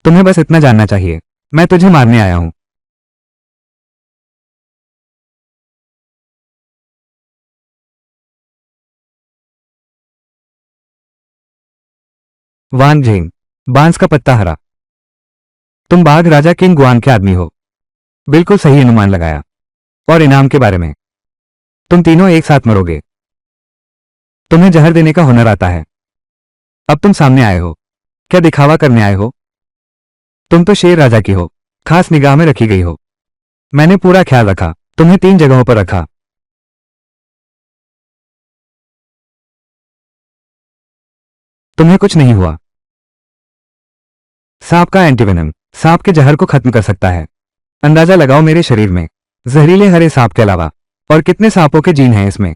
तुम्हें बस इतना जानना चाहिए, मैं तुझे मारने आया हूं। वान झेंग, बांस का पत्ता हरा। तुम बाघ राजा किंग गुआन के आदमी हो। बिल्कुल सही अनुमान लगाया। और इनाम के बारे में? तुम तीनों एक साथ मरोगे। तुम्हें जहर देने का हुनर आता है। अब तुम सामने आए हो। क्या दिखावा करने आए हो? तुम तो शेर राजा की हो, खास निगाह में रखी गई हो। मैंने पूरा ख्याल रखा, तुम्हें तीन जगहों पर रखा। तुम्हें कुछ नहीं हुआ। सांप का एंटीवेनम सांप के जहर को खत्म कर सकता है। अंदाजा लगाओ मेरे शरीर में जहरीले हरे सांप के अलावा और कितने सांपों के जीन हैं इसमें।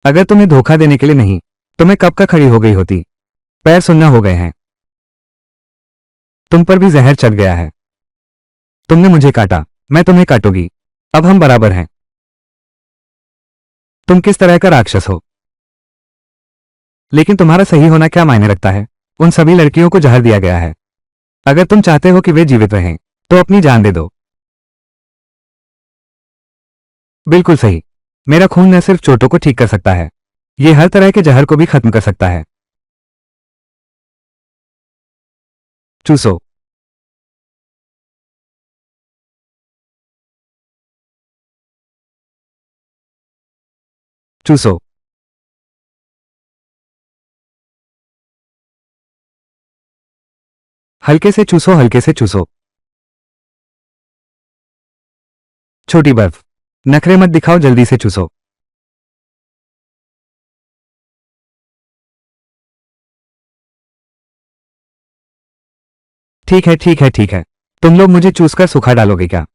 अगर तुम्हें धोखा देने के लिए नहीं तो मैं कब का खड़ी हो गई होती। पैर सुन्ना हो गए हैं। तुम पर भी जहर चढ़ गया है। तुमने मुझे काटा, मैं तुम्हें काटूंगी। अब हम बराबर हैं। तुम किस तरह का राक्षस हो? लेकिन तुम्हारा सही होना क्या मायने रखता है? उन सभी लड़कियों को जहर दिया गया है। अगर तुम चाहते हो कि वे जीवित रहें तो अपनी जान दे दो। बिल्कुल सही। मेरा खून न सिर्फ चोटों को ठीक कर सकता है, ये हर तरह के जहर को भी खत्म कर सकता है। चूसो। चूसो। हल्के से चूसो, हल्के से चूसो। छोटी बर्फ। नखरे मत दिखाओ, जल्दी से चूसो। ठीक है, ठीक है, ठीक है। तुम लोग मुझे चूस कर सुखा डालोगे क्या?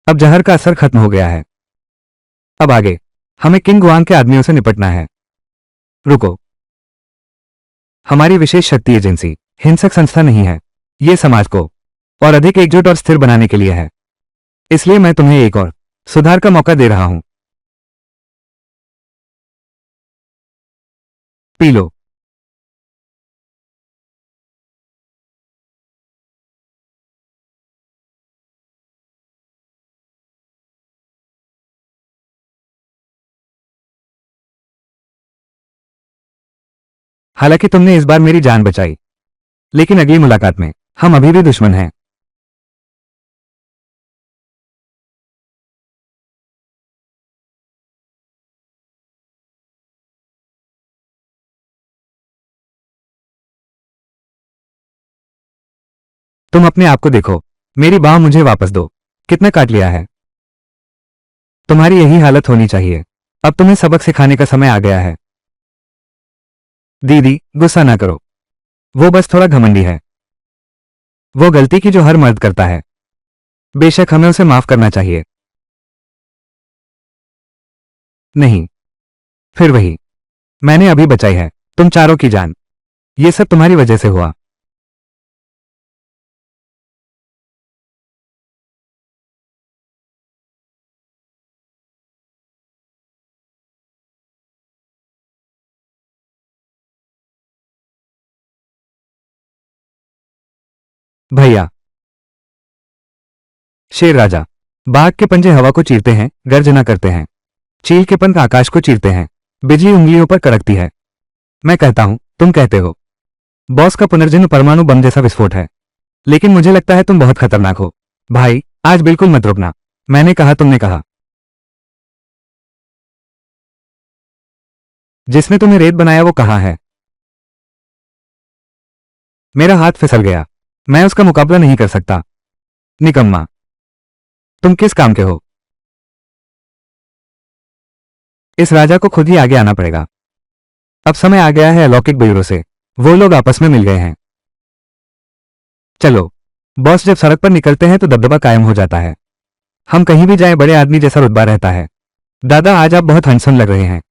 अब जहर का असर खत्म हो गया है। अब आगे हमें किंग वांग के आदमियों से निपटना है। रुको। हमारी विशेष शक्ति एजेंसी हिंसक संस्था नहीं है। ये समाज को और अधिक एकजुट और स्थिर बनाने के लिए है। इसलिए मैं तुम्हें एक और सुधार का मौका दे रहा हूं। P low. हालांकि तुमने इस बार मेरी जान बचाई, लेकिन अगली मुलाकात में हम अभी भी दुश्मन हैं। तुम अपने आप को देखो। मेरी बाह मुझे वापस दो। कितना काट लिया है? तुम्हारी यही हालत होनी चाहिए। अब तुम्हें सबक सिखाने का समय आ गया है। दीदी, गुस्सा ना करो। वो बस थोड़ा घमंडी है। वो गलती की जो हर मर्द करता है। बेशक हमें उसे माफ करना चाहिए। नहीं, फिर वही। मैंने अभी बचाई है तुम चारों की जान। ये सब तुम्हारी वजह से हुआ। भैया। शेर राजा। बाघ के पंजे हवा को चीरते हैं, गर्जना करते हैं। चील के पंख आकाश को चीरते हैं। बिजली उंगलियों पर कड़कती है। मैं कहता हूं, तुम कहते हो। बॉस का पुनर्जन्म परमाणु बम जैसा विस्फोट है। लेकिन मुझे लगता है तुम बहुत खतरनाक हो। भाई, आज बिल्कुल मत रुकना। मैंने कहा, तुमने कहा। जिसने तुम्हें रेत बनाया वो कहाँ है? मेरा हाथ फिसल गया। मैं उसका मुकाबला नहीं कर सकता। निकम्मा। तुम किस काम के हो? इस राजा को खुद ही आगे आना पड़ेगा। अब समय आ गया है अलौकिक बयूरों से। वो लोग आपस में मिल गए हैं। चलो। बॉस जब सड़क पर निकलते हैं तो दबदबा कायम हो जाता है। हम कहीं भी जाएं बड़े आदमी जैसा रुतबा रहता है। दादा, आज आप बहुत हंसन लग रहे हैं।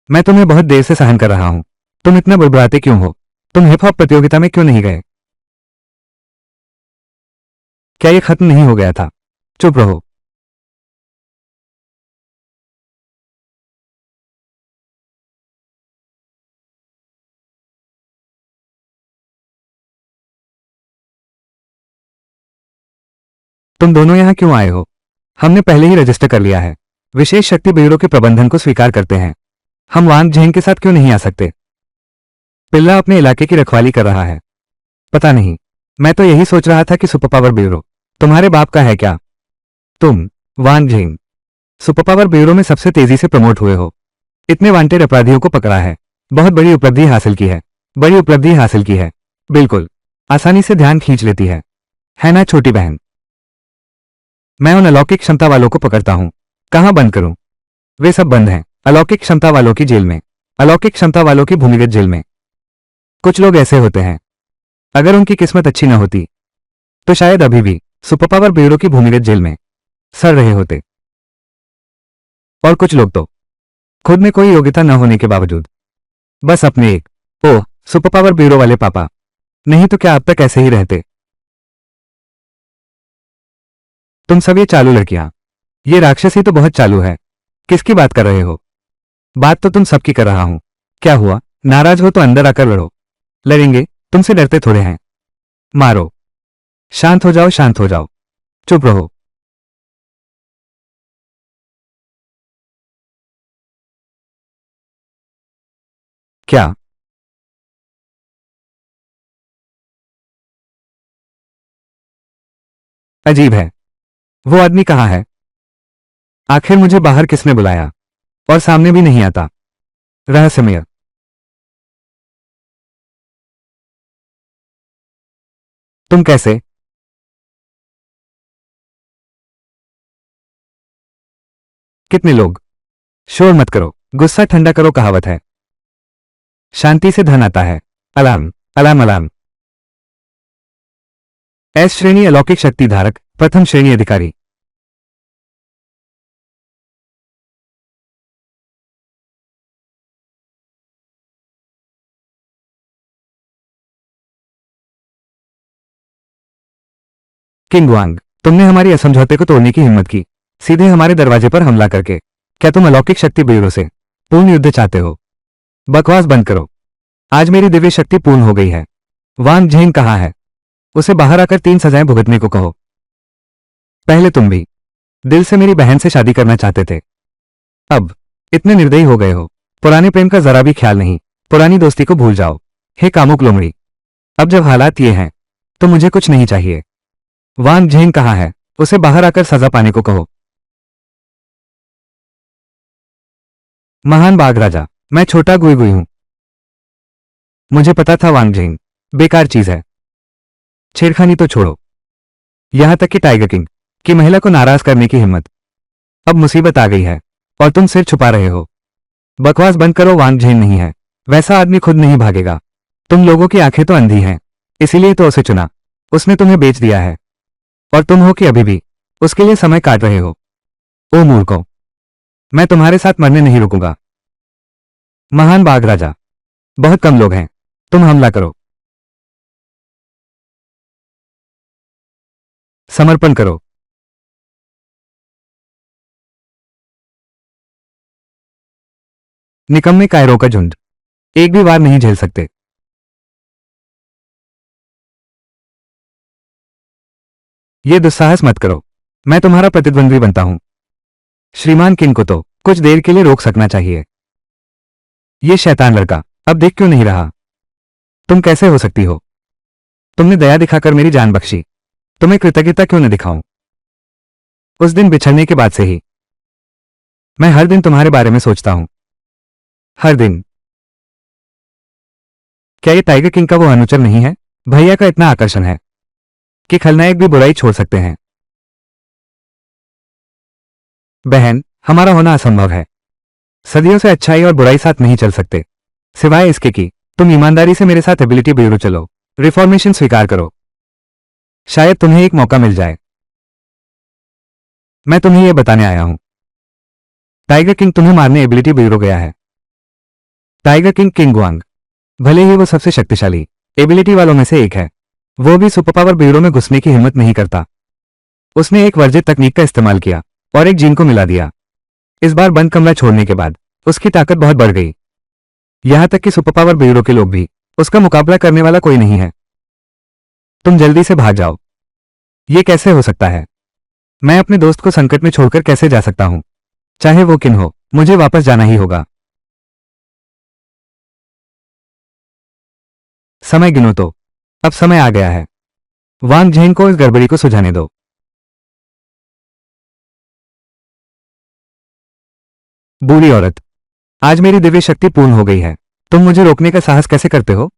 मैं तुम्हें बहुत देर से सहन कर रहा हूं। तुम इतना बुड़बुड़ाते क्यों हो? तुम हिप हॉप प्रतियोगिता में क्यों नहीं गए? क्या ये खत्म नहीं हो गया था? चुप रहो। तुम दोनों यहां क्यों आए हो? हमने पहले ही रजिस्टर कर लिया है। विशेष शक्ति ब्यूरो के प्रबंधन को स्वीकार करते हैं। हम वांग झेंग के साथ क्यों नहीं आ सकते? पिल्ला अपने इलाके की रखवाली कर रहा है। पता नहीं। मैं तो यही सोच रहा था कि सुपर पावर ब्यूरो तुम्हारे बाप का है क्या? तुम वांग झेंग सुपर पावर ब्यूरो में सबसे तेजी से प्रमोट हुए हो। इतने वांटेड अपराधियों को पकड़ा है। बहुत बड़ी उपलब्धि हासिल की है। बड़ी उपलब्धि हासिल की है। बिल्कुल। आसानी से ध्यान खींच लेती है ना छोटी बहन? मैं उन अलौकिक क्षमता वालों को पकड़ता हूं। कहां बंद करूं? वे सब बंद हैं अलौकिक क्षमता वालों की जेल में। अलौकिक क्षमता वालों की भूमिगत जेल में। कुछ लोग ऐसे होते हैं, अगर उनकी किस्मत अच्छी न होती तो शायद अभी भी सुपर पावर ब्यूरो की भूमिगत जेल में सड़ रहे होते। और कुछ लोग तो खुद में कोई योग्यता न होने के बावजूद बस अपने एक ओह सुपर पावर ब्यूरो वाले पापा नहीं तो क्या अब तक ऐसे ही रहते? तुम सब ये चालू लड़कियां, ये राक्षसी तो बहुत चालू है। किसकी बात कर रहे हो? बात तो तुम सबकी कर रहा हूं। क्या हुआ? नाराज हो तो अंदर आकर लड़ो। लड़ेंगे? तुमसे डरते थोड़े हैं। मारो। शांत हो जाओ, शांत हो जाओ। चुप रहो। क्या? अजीब है। वो आदमी कहाँ है? आखिर मुझे बाहर किसने बुलाया? और सामने भी नहीं आता। रहस्यमय। तुम कैसे? कितने लोग? शोर मत करो, गुस्सा ठंडा करो, कहावत है। शांति से धन आता है। Alarm, alarm, alarm. एस श्रेणी अलौकिक शक्ति धारक, प्रथम श्रेणी अधिकारी। किंग वांग, तुमने हमारी असमझौते को तोड़ने की हिम्मत की, सीधे हमारे दरवाजे पर हमला करके। क्या तुम अलौकिक शक्ति ब्यूरो से पूर्ण युद्ध चाहते हो? बकवास बंद करो। आज मेरी दिव्य शक्ति पूर्ण हो गई है। वांग झेंग कहाँ है? उसे बाहर आकर 3 सजाएं भुगतने को कहो। पहले तुम भी दिल से मेरी बहन से शादी करना चाहते थे, अब इतने निर्दयी हो गए हो। पुराने प्रेम का जरा भी ख्याल नहीं, पुरानी दोस्ती को भूल जाओ। हे कामुक लोमड़ी, अब जब हालात ये हैं तो मुझे कुछ नहीं चाहिए। वांग झेंग कहाँ है? उसे बाहर आकर सजा पाने को कहो। महान बाघ राजा, मैं छोटा गुई गुई हूं। मुझे पता था वांग झेंग बेकार चीज है। छेड़खानी तो छोड़ो, यहां तक कि टाइगर किंग की महिला को नाराज करने की हिम्मत। अब मुसीबत आ गई है और तुम सिर छुपा रहे हो। बकवास बंद करो। वांग झेंग नहीं है, वैसा आदमी खुद नहीं भागेगा। तुम लोगों की आंखें तो अंधी हैं, इसीलिए तो उसे चुना। उसने तुम्हें बेच दिया है और तुम हो कि अभी भी उसके लिए समय काट रहे हो। ओ मूर्खों, मैं तुम्हारे साथ मरने नहीं रुकूंगा। महान बाघ राजा, बहुत कम लोग हैं, तुम हमला करो। समर्पण करो। निकम्मे कायरों का झुंड, एक भी वार नहीं झेल सकते। ये दुस्साहस मत करो, मैं तुम्हारा प्रतिद्वंद्वी बनता हूं। श्रीमान किंग को तो कुछ देर के लिए रोक सकना चाहिए। ये शैतान लड़का अब देख क्यों नहीं रहा? तुम कैसे हो सकती हो? तुमने दया दिखाकर मेरी जान बख्शी, तुम्हें कृतज्ञता क्यों न दिखाऊं? उस दिन बिछड़ने के बाद से ही मैं हर दिन तुम्हारे बारे में सोचता हूं। हर दिन। क्या ये टाइगर किंग का वो अनुचर नहीं है? भैया का इतना आकर्षण है कि खलनायक भी बुराई छोड़ सकते हैं। बहन, हमारा होना असंभव है। सदियों से अच्छाई और बुराई साथ नहीं चल सकते, सिवाय इसके कि तुम ईमानदारी से मेरे साथ एबिलिटी ब्यूरो चलो, रिफॉर्मेशन स्वीकार करो। शायद तुम्हें एक मौका मिल जाए। मैं तुम्हें यह बताने आया हूं, टाइगर किंग तुम्हें मारने एबिलिटी ब्यूरो गया है। टाइगर किंग किंग वांग, भले ही वो सबसे शक्तिशाली एबिलिटी वालों में से एक है, वो भी सुपर पावर ब्यूरो में घुसने की हिम्मत नहीं करता। उसने एक वर्जित तकनीक का इस्तेमाल किया और एक जीन को मिला दिया। इस बार बंद कमरा छोड़ने के बाद उसकी ताकत बहुत बढ़ गई। यहां तक कि सुपर पावर ब्यूरो के लोग भी उसका मुकाबला करने वाला कोई नहीं है। तुम जल्दी से भाग जाओ। ये कैसे हो सकता है? मैं अपने दोस्त को संकट में छोड़कर कैसे जा सकता हूं? चाहे वो किन हो, मुझे वापस जाना ही होगा। समय गिनो तो अब समय आ गया है। वांग झेंग को इस गड़बड़ी को सुझाने दो। बूढ़ी औरत, आज मेरी दिव्य शक्ति पूर्ण हो गई है, तुम मुझे रोकने का साहस कैसे करते हो?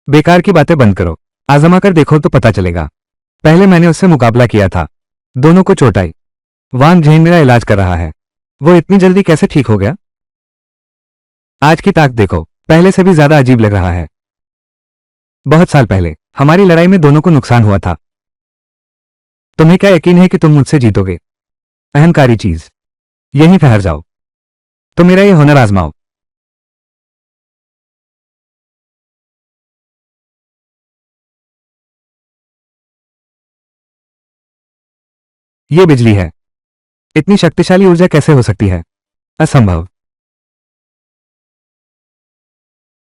बेकार की बातें बंद करो, आजमा कर देखो तो पता चलेगा। पहले मैंने उससे मुकाबला किया था, दोनों को चोट आई। वांग झेंग मेरा इलाज कर रहा है, वो इतनी जल्दी कैसे ठीक हो गया? आज की ताक देखो, पहले से भी ज्यादा अजीब लग रहा है। बहुत साल पहले हमारी लड़ाई में दोनों को नुकसान हुआ था। तुम्हें क्या यकीन है कि तुम मुझसे जीतोगे? अहंकारी चीज, यहीं ठहर जाओ। तो मेरा ये हुनर आजमाओ। ये बिजली है, इतनी शक्तिशाली ऊर्जा कैसे हो सकती है? असंभव।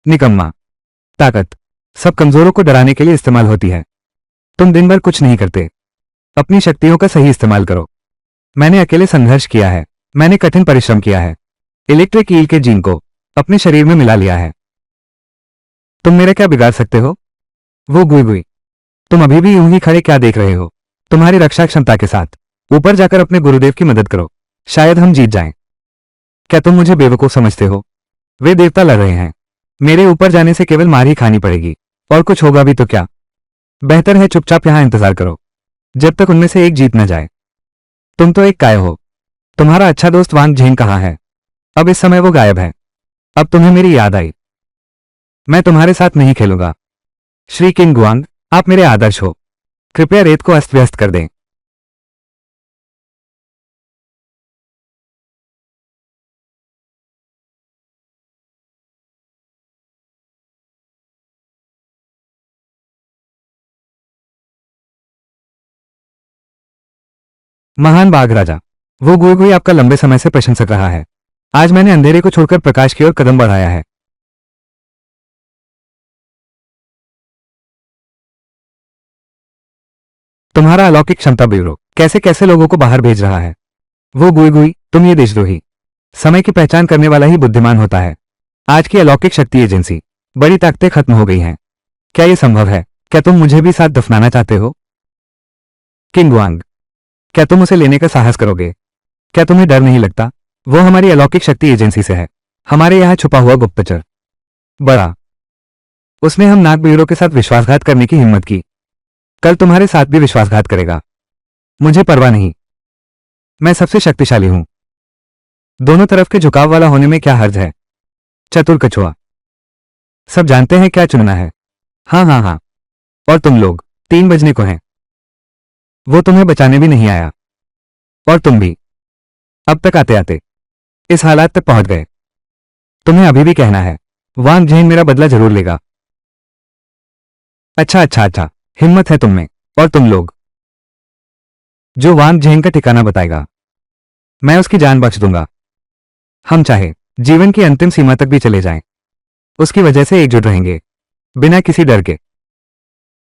निकम्मा। ताकत सब कमजोरों को डराने के लिए इस्तेमाल होती है। तुम दिन भर कुछ नहीं करते, अपनी शक्तियों का सही इस्तेमाल करो। मैंने अकेले संघर्ष किया है, मैंने कठिन परिश्रम किया है, इलेक्ट्रिक ईल के जीन को अपने शरीर में मिला लिया है। तुम मेरा क्या बिगाड़ सकते हो? वो गुई गुई, तुम अभी भी यूं ही खड़े क्या देख रहे हो? तुम्हारी रक्षा क्षमता के साथ ऊपर जाकर अपने गुरुदेव की मदद करो, शायद हम जीत जाएं। क्या तुम मुझे बेवकूफ समझते हो? वे देवता लड़ रहे हैं, मेरे ऊपर जाने से केवल मार ही खानी पड़ेगी, और कुछ होगा भी तो क्या। बेहतर है चुपचाप यहां इंतजार करो जब तक उनमें से एक जीत न जाए। तुम तो एक काय हो। तुम्हारा अच्छा दोस्त वांग झेंग कहाँ है? अब इस समय वो गायब है। अब तुम्हें मेरी याद आई। मैं तुम्हारे साथ नहीं खेलूंगा। श्री किंग गुआंग, आप मेरे आदर्श हो, कृपया रेत को अस्त व्यस्त कर दें। महान बाघ राजा, वो गुई गुई आपका लंबे समय से प्रशंसक रहा है। आज मैंने अंधेरे को छोड़कर प्रकाश की ओर कदम बढ़ाया है। तुम्हारा अलौकिक क्षमता ब्यूरो कैसे कैसे लोगों को बाहर भेज रहा है। वो गुई गुई, तुम ये देशद्रोही। समय की पहचान करने वाला ही बुद्धिमान होता है। आज की अलौकिक शक्ति एजेंसी, बड़ी ताकतें खत्म हो गई हैं। क्या यह संभव है? क्या तुम मुझे भी साथ दफनाना चाहते हो? किंग गुआंग, क्या तुम उसे लेने का साहस करोगे? क्या तुम्हें डर नहीं लगता? वो हमारी अलौकिक शक्ति एजेंसी से है, हमारे यहाँ छुपा हुआ गुप्तचर। बड़ा, उसने हम नाग ब्यूरो के साथ विश्वासघात करने की हिम्मत की। कल तुम्हारे साथ भी विश्वासघात करेगा। मुझे परवाह नहीं, मैं सबसे शक्तिशाली हूं। दोनों तरफ के झुकाव वाला होने में क्या हर्ज है? चतुर कछुआ, सब जानते हैं क्या चुनना है। हाँ हाँ हाँ, और तुम लोग 3 बजने को हैं। वो तुम्हें बचाने भी नहीं आया, और तुम भी अब तक आते आते इस हालात तक पहुंच गए। तुम्हें अभी भी कहना है वांग झेंग मेरा बदला जरूर लेगा। अच्छा अच्छा अच्छा, हिम्मत है तुम में। और तुम लोग, जो वांग झेंग का ठिकाना बताएगा, मैं उसकी जान बख्श दूंगा। हम चाहे जीवन की अंतिम सीमा तक भी चले जाएं, उसकी वजह से एकजुट रहेंगे, बिना किसी डर के।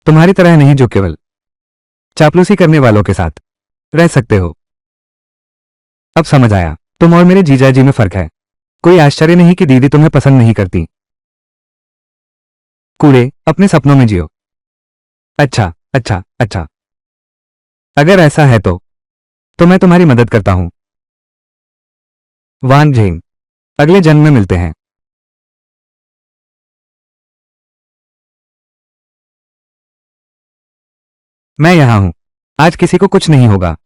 तुम्हारी तरह नहीं जो केवल चापलूसी करने वालों के साथ रह सकते हो। अब समझ आया, तुम और मेरे जीजाजी में फर्क है। कोई आश्चर्य नहीं कि दीदी तुम्हें पसंद नहीं करती। कूड़े, अपने सपनों में जियो। अच्छा अच्छा अच्छा, अगर ऐसा है तो मैं तुम्हारी मदद करता हूं। वांग झेंग, अगले जन्म में मिलते हैं। मैं यहां हूं, आज किसी को कुछ नहीं होगा।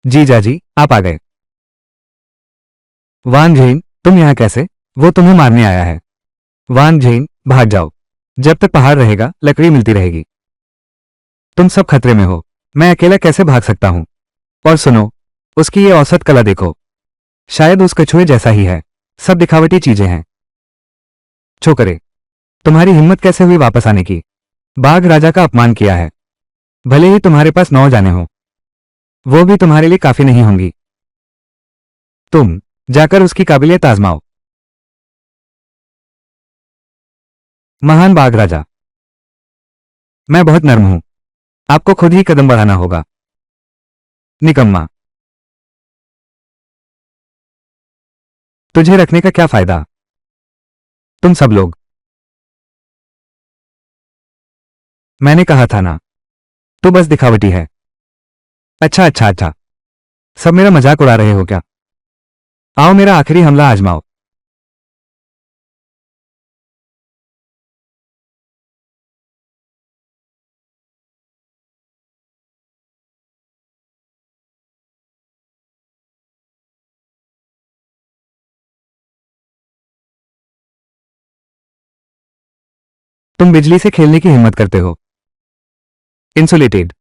जीजाजी, आप आ गए। वांग झेंग, तुम यहां कैसे? वो तुम्हें मारने आया है। वांग झेंग, भाग जाओ। जब तक पहाड़ रहेगा लकड़ी मिलती रहेगी। तुम सब खतरे में हो, मैं अकेला कैसे भाग सकता हूं? और सुनो, उसकी ये औसत कला देखो, शायद उस कछुए जैसा ही है। सब दिखावटी चीजें हैं। छोकरे, तुम्हारी हिम्मत कैसे हुई वापस आने की? बाघ राजा का अपमान किया है। भले ही तुम्हारे पास 9 जाने हो, वो भी तुम्हारे लिए काफी नहीं होंगी। तुम जाकर उसकी काबिलियत आजमाओ। महान बाघ राजा, मैं बहुत नर्म हूं, आपको खुद ही कदम बढ़ाना होगा। निकम्मा, तुझे रखने का क्या फायदा? तुम सब लोग, मैंने कहा था ना, तू बस दिखावटी है। अच्छा अच्छा अच्छा, सब मेरा मजाक उड़ा रहे हो क्या? आओ मेरा आखिरी हमला आजमाओ। तुम बिजली से खेलने की हिम्मत करते हो। इंसुलेटेड,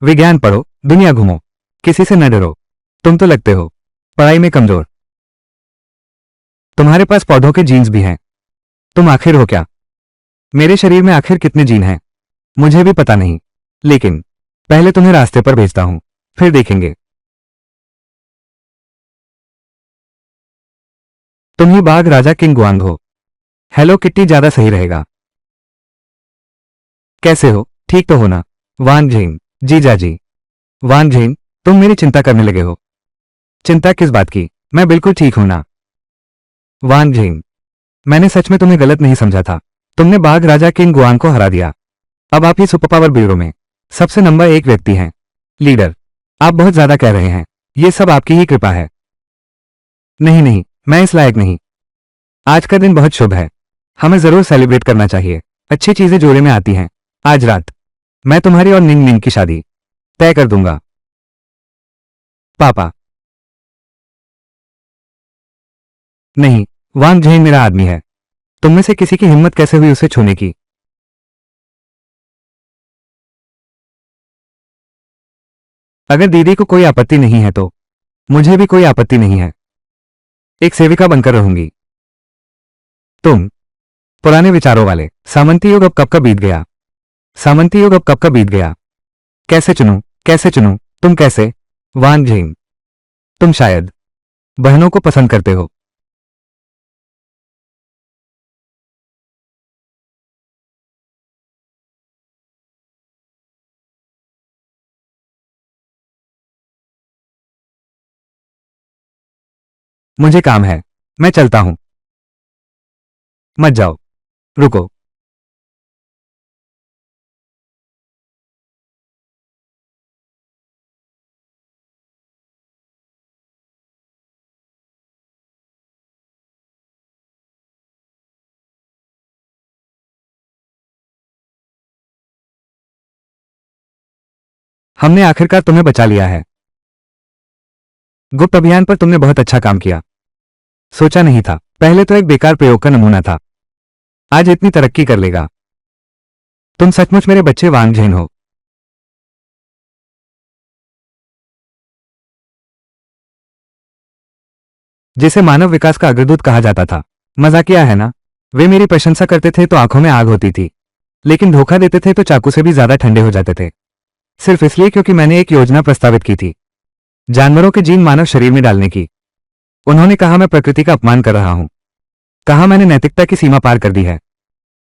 विज्ञान पढ़ो, दुनिया घूमो, किसी से न डरो। तुम तो लगते हो पढ़ाई में कमजोर। तुम्हारे पास पौधों के जीन्स भी हैं। तुम आखिर हो क्या? मेरे शरीर में आखिर कितने जीन हैं मुझे भी पता नहीं, लेकिन पहले तुम्हें रास्ते पर भेजता हूं, फिर देखेंगे। तुम ही बाघ राजा किंग गुआंग हो। हेलो किट्टी ज्यादा सही रहेगा। कैसे हो? ठीक तो हो ना? वांग झेंग, जीजाजी। वांग झेंग, तुम मेरी चिंता करने लगे हो। चिंता किस बात की? मैं बिल्कुल ठीक हूं ना। वांग जिंग, मैंने सच में तुम्हें गलत नहीं समझा था। तुमने बाघ राजा किंग गुआंग को हरा दिया। अब आप ही सुपर पावर ब्यूरो में सबसे नंबर 1 व्यक्ति हैं। लीडर, आप बहुत ज्यादा कह रहे हैं। ये सब आपकी ही कृपा है। नहीं नहीं, मैं इस लायक नहीं। आज का दिन बहुत शुभ है। हमें जरूर सेलिब्रेट करना चाहिए। अच्छी चीजें जोड़े में आती हैं। आज रात मैं तुम्हारी और निंग निंग की शादी तय कर दूंगा। पापा, नहीं, वांग झेंग मेरा आदमी है। तुम में से किसी की हिम्मत कैसे हुई उसे छूने की? अगर दीदी को कोई आपत्ति नहीं है तो मुझे भी कोई आपत्ति नहीं है। एक सेविका बनकर रहूंगी। तुम पुराने विचारों वाले। सामंती युग अब कब का बीत गया। सामंती युग अब कब का बीत गया। कैसे चुनूं? कैसे चुनूं? तुम कैसे? वान झेंग, तुम शायद बहनों को पसंद करते हो। मुझे काम है, मैं चलता हूं। मत जाओ, रुको। हमने आखिरकार तुम्हें बचा लिया है। गुप्त अभियान पर तुमने बहुत अच्छा काम किया। सोचा नहीं था, पहले तो एक बेकार प्रयोग का नमूना था, आज इतनी तरक्की कर लेगा। तुम सचमुच मेरे बच्चे वांग झेन हो। जिसे मानव विकास का अग्रदूत कहा जाता था। मजाकिया है ना? वे मेरी प्रशंसा करते थे तो आंखों में आग होती थी, लेकिन धोखा देते थे तो चाकू से भी ज्यादा ठंडे हो जाते थे। सिर्फ इसलिए क्योंकि मैंने एक योजना प्रस्तावित की थी, जानवरों के जीन मानव शरीर में डालने की। उन्होंने कहा मैं प्रकृति का अपमान कर रहा हूं। कहा मैंने नैतिकता की सीमा पार कर दी है।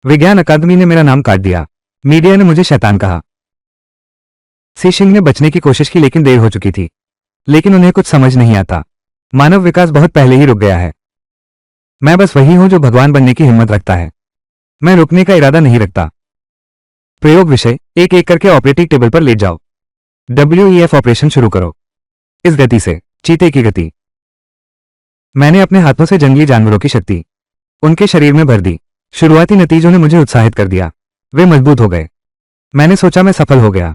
विज्ञान अकादमी ने मेरा नाम काट दिया। मीडिया ने मुझे शैतान कहा। सी शिंग ने बचने की कोशिश की लेकिन देर हो चुकी थी। लेकिन उन्हें कुछ समझ नहीं आता। मानव विकास बहुत पहले ही रुक गया है। मैं बस वही हूं जो भगवान बनने की हिम्मत रखता है। मैं रुकने का इरादा नहीं रखता। प्रयोग विषय एक एक करके ऑपरेटिंग टेबल पर ले जाओ। WEF ऑपरेशन शुरू करो। इस गति से चीते की गति। मैंने अपने हाथों से जंगली जानवरों की शक्ति उनके शरीर में भर दी। शुरुआती नतीजों ने मुझे उत्साहित कर दिया। वे मजबूत हो गए। मैंने सोचा मैं सफल हो गया,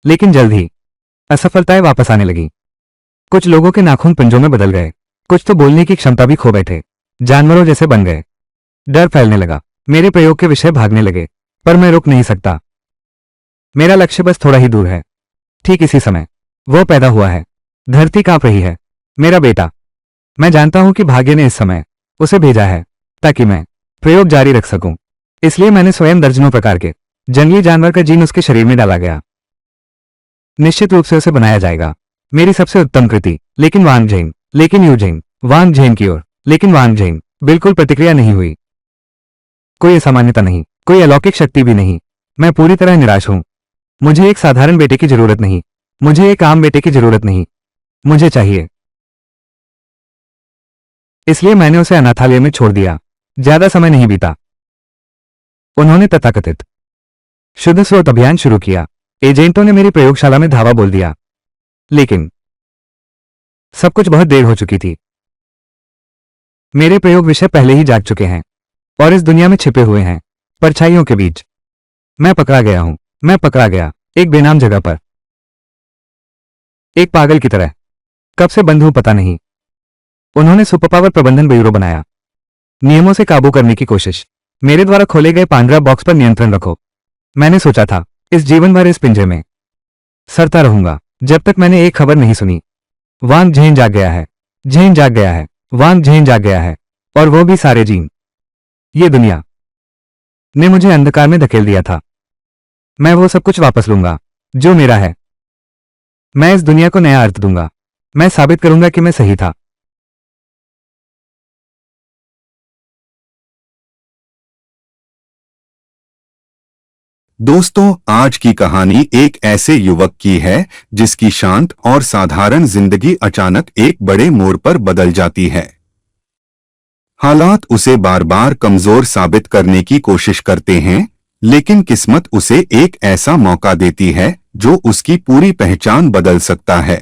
लेकिन जल्द ही असफलताएं वापस आने लगी। कुछ लोगों के नाखून पंजों में बदल गए। कुछ तो बोलने की क्षमता भी खो बैठे। जानवरों जैसे बन गए। डर फैलने लगा। मेरे प्रयोग के विषय भागने लगे। पर मैं रुक नहीं सकता। मेरा लक्ष्य बस थोड़ा ही दूर है। ठीक इसी समय वो पैदा हुआ है। धरती कांप रही है। मेरा बेटा। मैं जानता हूं कि भाग्य ने इस समय उसे भेजा है ताकि मैं प्रयोग जारी रख सकूं। इसलिए मैंने स्वयं दर्जनों प्रकार के जंगली जानवर का जीन उसके शरीर में डाला गया। निश्चित रूप से उसे बनाया जाएगा मेरी सबसे उत्तम कृति। लेकिन वांग झेंग, लेकिन यू झेंग, वांग झेंग की ओर, लेकिन वांग झेंग बिल्कुल प्रतिक्रिया नहीं हुई। कोई असामान्यता नहीं, कोई अलौकिक शक्ति भी नहीं। मैं पूरी तरह निराश हूं। मुझे एक साधारण बेटे की जरूरत नहीं। मुझे एक आम बेटे की जरूरत नहीं। मुझे चाहिए। इसलिए मैंने उसे अनाथालय में छोड़ दिया। ज्यादा समय नहीं बीता। उन्होंने तथाकथित शुद्ध स्रोत अभियान शुरू किया। एजेंटों ने मेरी प्रयोगशाला में धावा बोल दिया। लेकिन सब कुछ बहुत देर हो चुकी थी। मेरे प्रयोग विषय पहले ही जाग चुके हैं और इस दुनिया में छिपे हुए हैं परछाइयों के बीच। मैं पकड़ा गया हूं। मैं पकड़ा गया एक बेनाम जगह पर, एक पागल की तरह। कब से बंद हूं पता नहीं। उन्होंने सुपर पावर प्रबंधन ब्यूरो बनाया। नियमों से काबू करने की कोशिश। मेरे द्वारा खोले गए पांड्रा बॉक्स पर नियंत्रण रखो। मैंने सोचा था इस जीवन भर इस पिंजरे में सड़ता रहूंगा जब तक मैंने एक खबर नहीं सुनी। वांग झेन जाग गया है। झेन जाग गया है। वांग झेन जाग गया है। और वो भी सारे जीन। ये दुनिया ने मुझे अंधकार में धकेल दिया था। मैं वो सब कुछ वापस लूंगा जो मेरा है। मैं इस दुनिया को नया अर्थ दूंगा। मैं साबित करूंगा कि मैं सही था। दोस्तों, आज की कहानी एक ऐसे युवक की है जिसकी शांत और साधारण जिंदगी अचानक एक बड़े मोड़ पर बदल जाती है। हालात उसे बार बार कमजोर साबित करने की कोशिश करते हैं, लेकिन किस्मत उसे एक ऐसा मौका देती है जो उसकी पूरी पहचान बदल सकता है।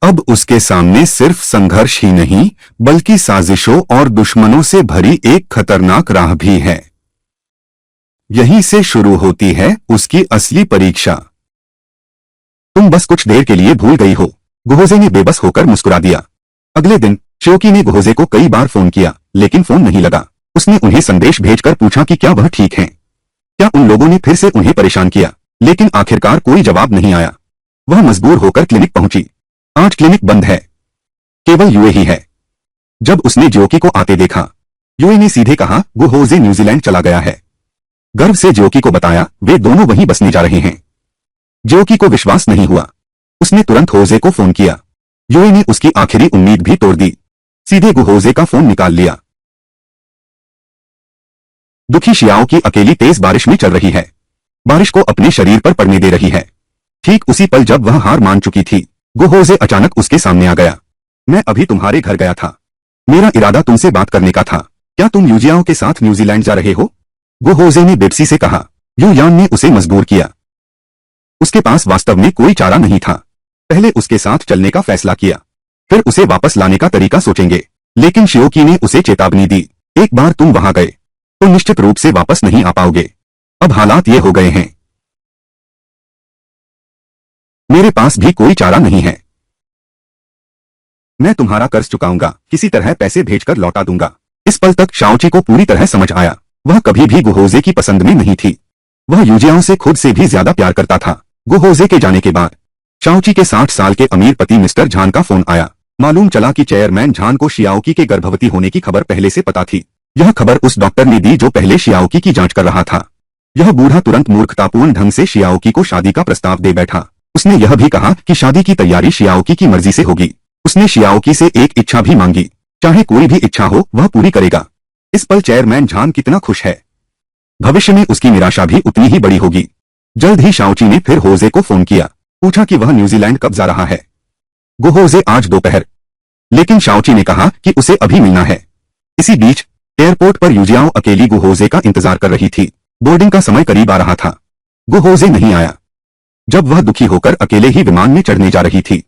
अब उसके सामने सिर्फ संघर्ष ही नहीं, बल्कि साजिशों और दुश्मनों से भरी एक खतरनाक राह भी है। यहीं से शुरू होती है उसकी असली परीक्षा। तुम बस कुछ देर के लिए भूल गई हो, गुहोजे ने बेबस होकर मुस्कुरा दिया। अगले दिन श्योकी ने गुहोजे को कई बार फोन किया, लेकिन फोन नहीं लगा। उसने उन्हें संदेश भेजकर पूछा कि क्या वह ठीक हैं। क्या उन लोगों ने फिर से उन्हें परेशान किया, लेकिन आखिरकार कोई जवाब नहीं आया। वह मजबूर होकर क्लिनिक पहुंची। आज क्लिनिक बंद है, केवल यूए ही है। जब उसने ज्योकी को आते देखा, यूए ने सीधे कहा, गुहोजे न्यूजीलैंड चला गया है। गर्व से ज्योकी को बताया वे दोनों वहीं बसने जा रहे हैं। ज्योकी को विश्वास नहीं हुआ। उसने तुरंत होजे को फोन किया। यूए ने उसकी आखिरी उम्मीद भी तोड़ दी, सीधे गुहोजे का फोन निकाल लिया। दुखी शियाओ की अकेली तेज बारिश में चल रही है, बारिश को अपने शरीर पर पड़ने दे रही है। ठीक उसी पल जब वह हार मान चुकी थी, गुहोजे अचानक उसके सामने आ गया। मैं अभी तुम्हारे घर गया था, मेरा इरादा तुमसे बात करने का था। क्या तुम यूजियाओ के साथ न्यूजीलैंड जा रहे हो? गुहोजे ने बेबसी से कहा। यू यान ने उसे मजबूर किया। उसके पास वास्तव में कोई चारा नहीं था। पहले उसके साथ चलने का फैसला किया, फिर उसे वापस लाने का तरीका सोचेंगे। लेकिन शियोकी ने उसे चेतावनी दी, एक बार तुम वहां गए तो निश्चित रूप से वापस नहीं आ पाओगे। अब हालात ये हो गए हैं, मेरे पास भी कोई चारा नहीं है। मैं तुम्हारा कर्ज चुकाऊंगा, किसी तरह पैसे भेजकर लौटा दूंगा। इस पल तक शाओची को पूरी तरह समझ आया। वह कभी भी गुहोजे की पसंद में नहीं थी। वह यूजियाओं से खुद से भी ज्यादा प्यार करता था। गुहोजे के जाने के बाद शाओची के 60 साल के अमीर पति मिस्टर झान का फोन आया। मालूम चला कि चेयरमैन झान को शियाओकी के गर्भवती होने की खबर पहले से पता थी। यह खबर उस डॉक्टर ने दी जो पहले शियाओकी की जांच कर रहा था। यह बूढ़ा तुरंत मूर्खतापूर्ण ढंग से शियाओकी को शादी का प्रस्ताव दे बैठा। उसने यह भी कहा कि शादी की तैयारी शियाओकी की मर्जी से होगी। उसने शियाओकी से एक इच्छा भी मांगी, चाहे कोई भी इच्छा हो वह पूरी करेगा। इस पल चेयरमैन झान कितना खुश है। भविष्य में उसकी निराशा भी उतनी ही बड़ी होगी। जल्द ही शाओची ने फिर होजे को फोन किया, पूछा कि वह न्यूजीलैंड कब जा रहा है। गुहोजे आज दोपहर, लेकिन शाओची ने कहा कि उसे अभी मिलना है। इसी बीच एयरपोर्ट पर यूजियाओ अकेली गुहोजे का इंतजार कर रही थी। बोर्डिंग का समय करीब आ रहा था, गुहोजे नहीं आया। जब वह दुखी होकर अकेले ही विमान में चढ़ने जा रही थी,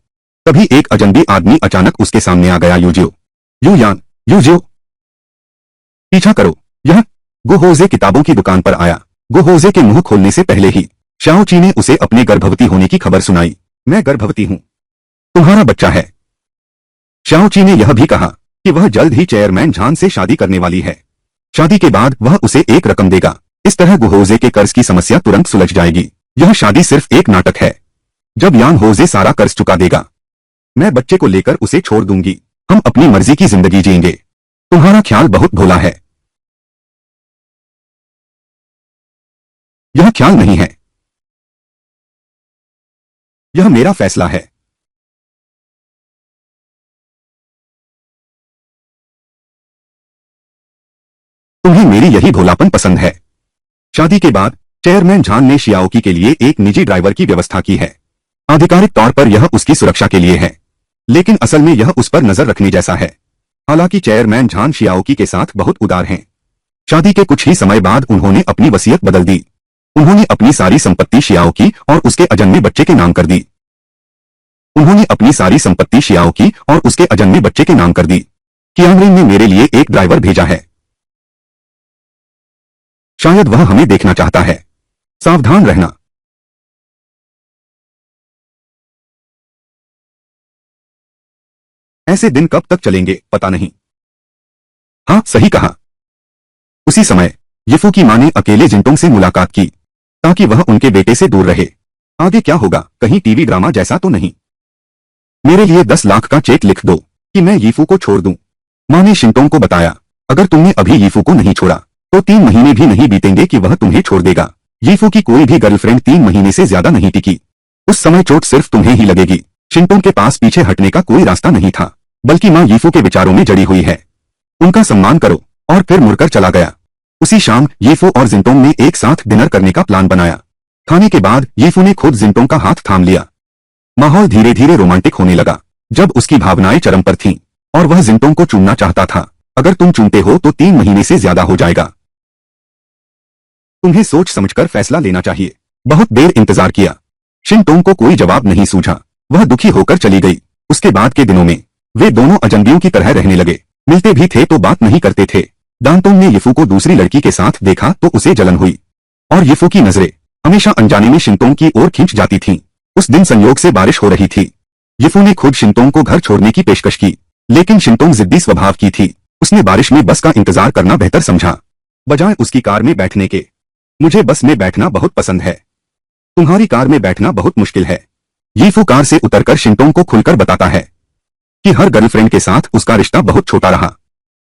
तभी एक अजनबी आदमी अचानक उसके सामने आ गया। यूजियो, यू यान, यूजियो, पीछा करो। यह गुहोजे किताबों की दुकान पर आया। गुहोजे के मुंह खोलने से पहले ही शाओची ने उसे अपने गर्भवती होने की खबर सुनाई। मैं गर्भवती हूं, तुम्हारा बच्चा है। शाओची ने यह भी कहा कि वह जल्द ही चेयरमैन झान से शादी करने वाली है। शादी के बाद वह उसे एक रकम देगा। इस तरह गुहोजे के कर्ज की समस्या तुरंत सुलझ जाएगी। यह शादी सिर्फ एक नाटक है। जब यान होजे सारा कर्ज चुका देगा, मैं बच्चे को लेकर उसे छोड़ दूंगी। हम अपनी मर्जी की जिंदगी जिएंगे। तुम्हारा ख्याल बहुत भोला है। यह ख्याल नहीं है, यह मेरा फैसला है। तुम्हें मेरी यही भोलापन पसंद है। शादी के बाद चेयरमैन झान ने शियाओकी के लिए एक निजी ड्राइवर की व्यवस्था की है। आधिकारिक तौर पर यह उसकी सुरक्षा के लिए है, लेकिन असल में यह उस पर नजर रखने जैसा है। हालांकि चेयरमैन झान शियाओकी के साथ बहुत उदार हैं। शादी के कुछ ही समय बाद उन्होंने अपनी वसीयत बदल दी। उन्होंने अपनी सारी संपत्ति शियाओकी और उसके अजन्मे बच्चे के नाम कर दी। उन्होंने अपनी सारी संपत्ति शियाओकी और उसके अजन्मे बच्चे के नाम कर दी। कियांगरेन ने मेरे लिए एक ड्राइवर भेजा है। शायद वह हमें देखना चाहता है। सावधान रहना। ऐसे दिन कब तक चलेंगे पता नहीं। हाँ, सही कहा। उसी समय यिफू की मां ने अकेले जिंटोंग से मुलाकात की, ताकि वह उनके बेटे से दूर रहे। आगे क्या होगा, कहीं टीवी ड्रामा जैसा तो नहीं। मेरे लिए 10 लाख का चेक लिख दो कि मैं यीफू को छोड़ दूं। मां ने शिंटोंग को बताया, अगर तुमने अभी यीफू को नहीं छोड़ा तो 3 महीने भी नहीं बीतेंगे कि वह तुम्हें छोड़ देगा। यीफू की कोई भी गर्लफ्रेंड 3 महीने से ज्यादा नहीं टिकी। उस समय चोट सिर्फ तुम्हें ही लगेगी। शिंटोंग के पास पीछे हटने का कोई रास्ता नहीं था, बल्कि मां यीफू के विचारों में जड़ी हुई है। उनका सम्मान करो। और फिर मुड़कर चला गया। उसी शाम यीफू और जिंटोंग ने एक साथ डिनर करने का प्लान बनाया। खाने के बाद यीफू ने खुद जिंटोंग का हाथ थाम लिया। माहौल धीरे धीरे रोमांटिक होने लगा। जब उसकी भावनाएं चरम पर थीं और वह जिंटोंग को चूमना चाहता था। अगर तुम चूमते हो तो 3 महीने से ज्यादा हो जाएगा। तुम्हें सोच समझकर फैसला लेना चाहिए। बहुत देर इंतजार किया। शिनटोंग को कोई जवाब नहीं सूझा। वह दुखी होकर चली गई। उसके बाद के दिनों में वे दोनों अजनबियों की तरह रहने लगे। मिलते भी थे तो बात नहीं करते थे। दांतोंग ने यीफू को दूसरी लड़की के साथ देखा तो उसे जलन हुई और यीफू की नजरें हमेशा अनजाने में शिनटोंग की ओर खींच जाती थीं। उस दिन संयोग से बारिश हो रही थी। यीफू ने खुद शिनटोंग को घर छोड़ने की पेशकश की, लेकिन शिनटोंग जिद्दी स्वभाव की थी। उसने बारिश में बस का इंतजार करना बेहतर समझा, बजाय उसकी कार में बैठने के। मुझे बस में बैठना बहुत पसंद है, तुम्हारी कार में बैठना बहुत मुश्किल है। यीफू कार से उतरकर शिनटोंग को खुलकर बताता है कि हर गर्लफ्रेंड के साथ उसका रिश्ता बहुत छोटा रहा,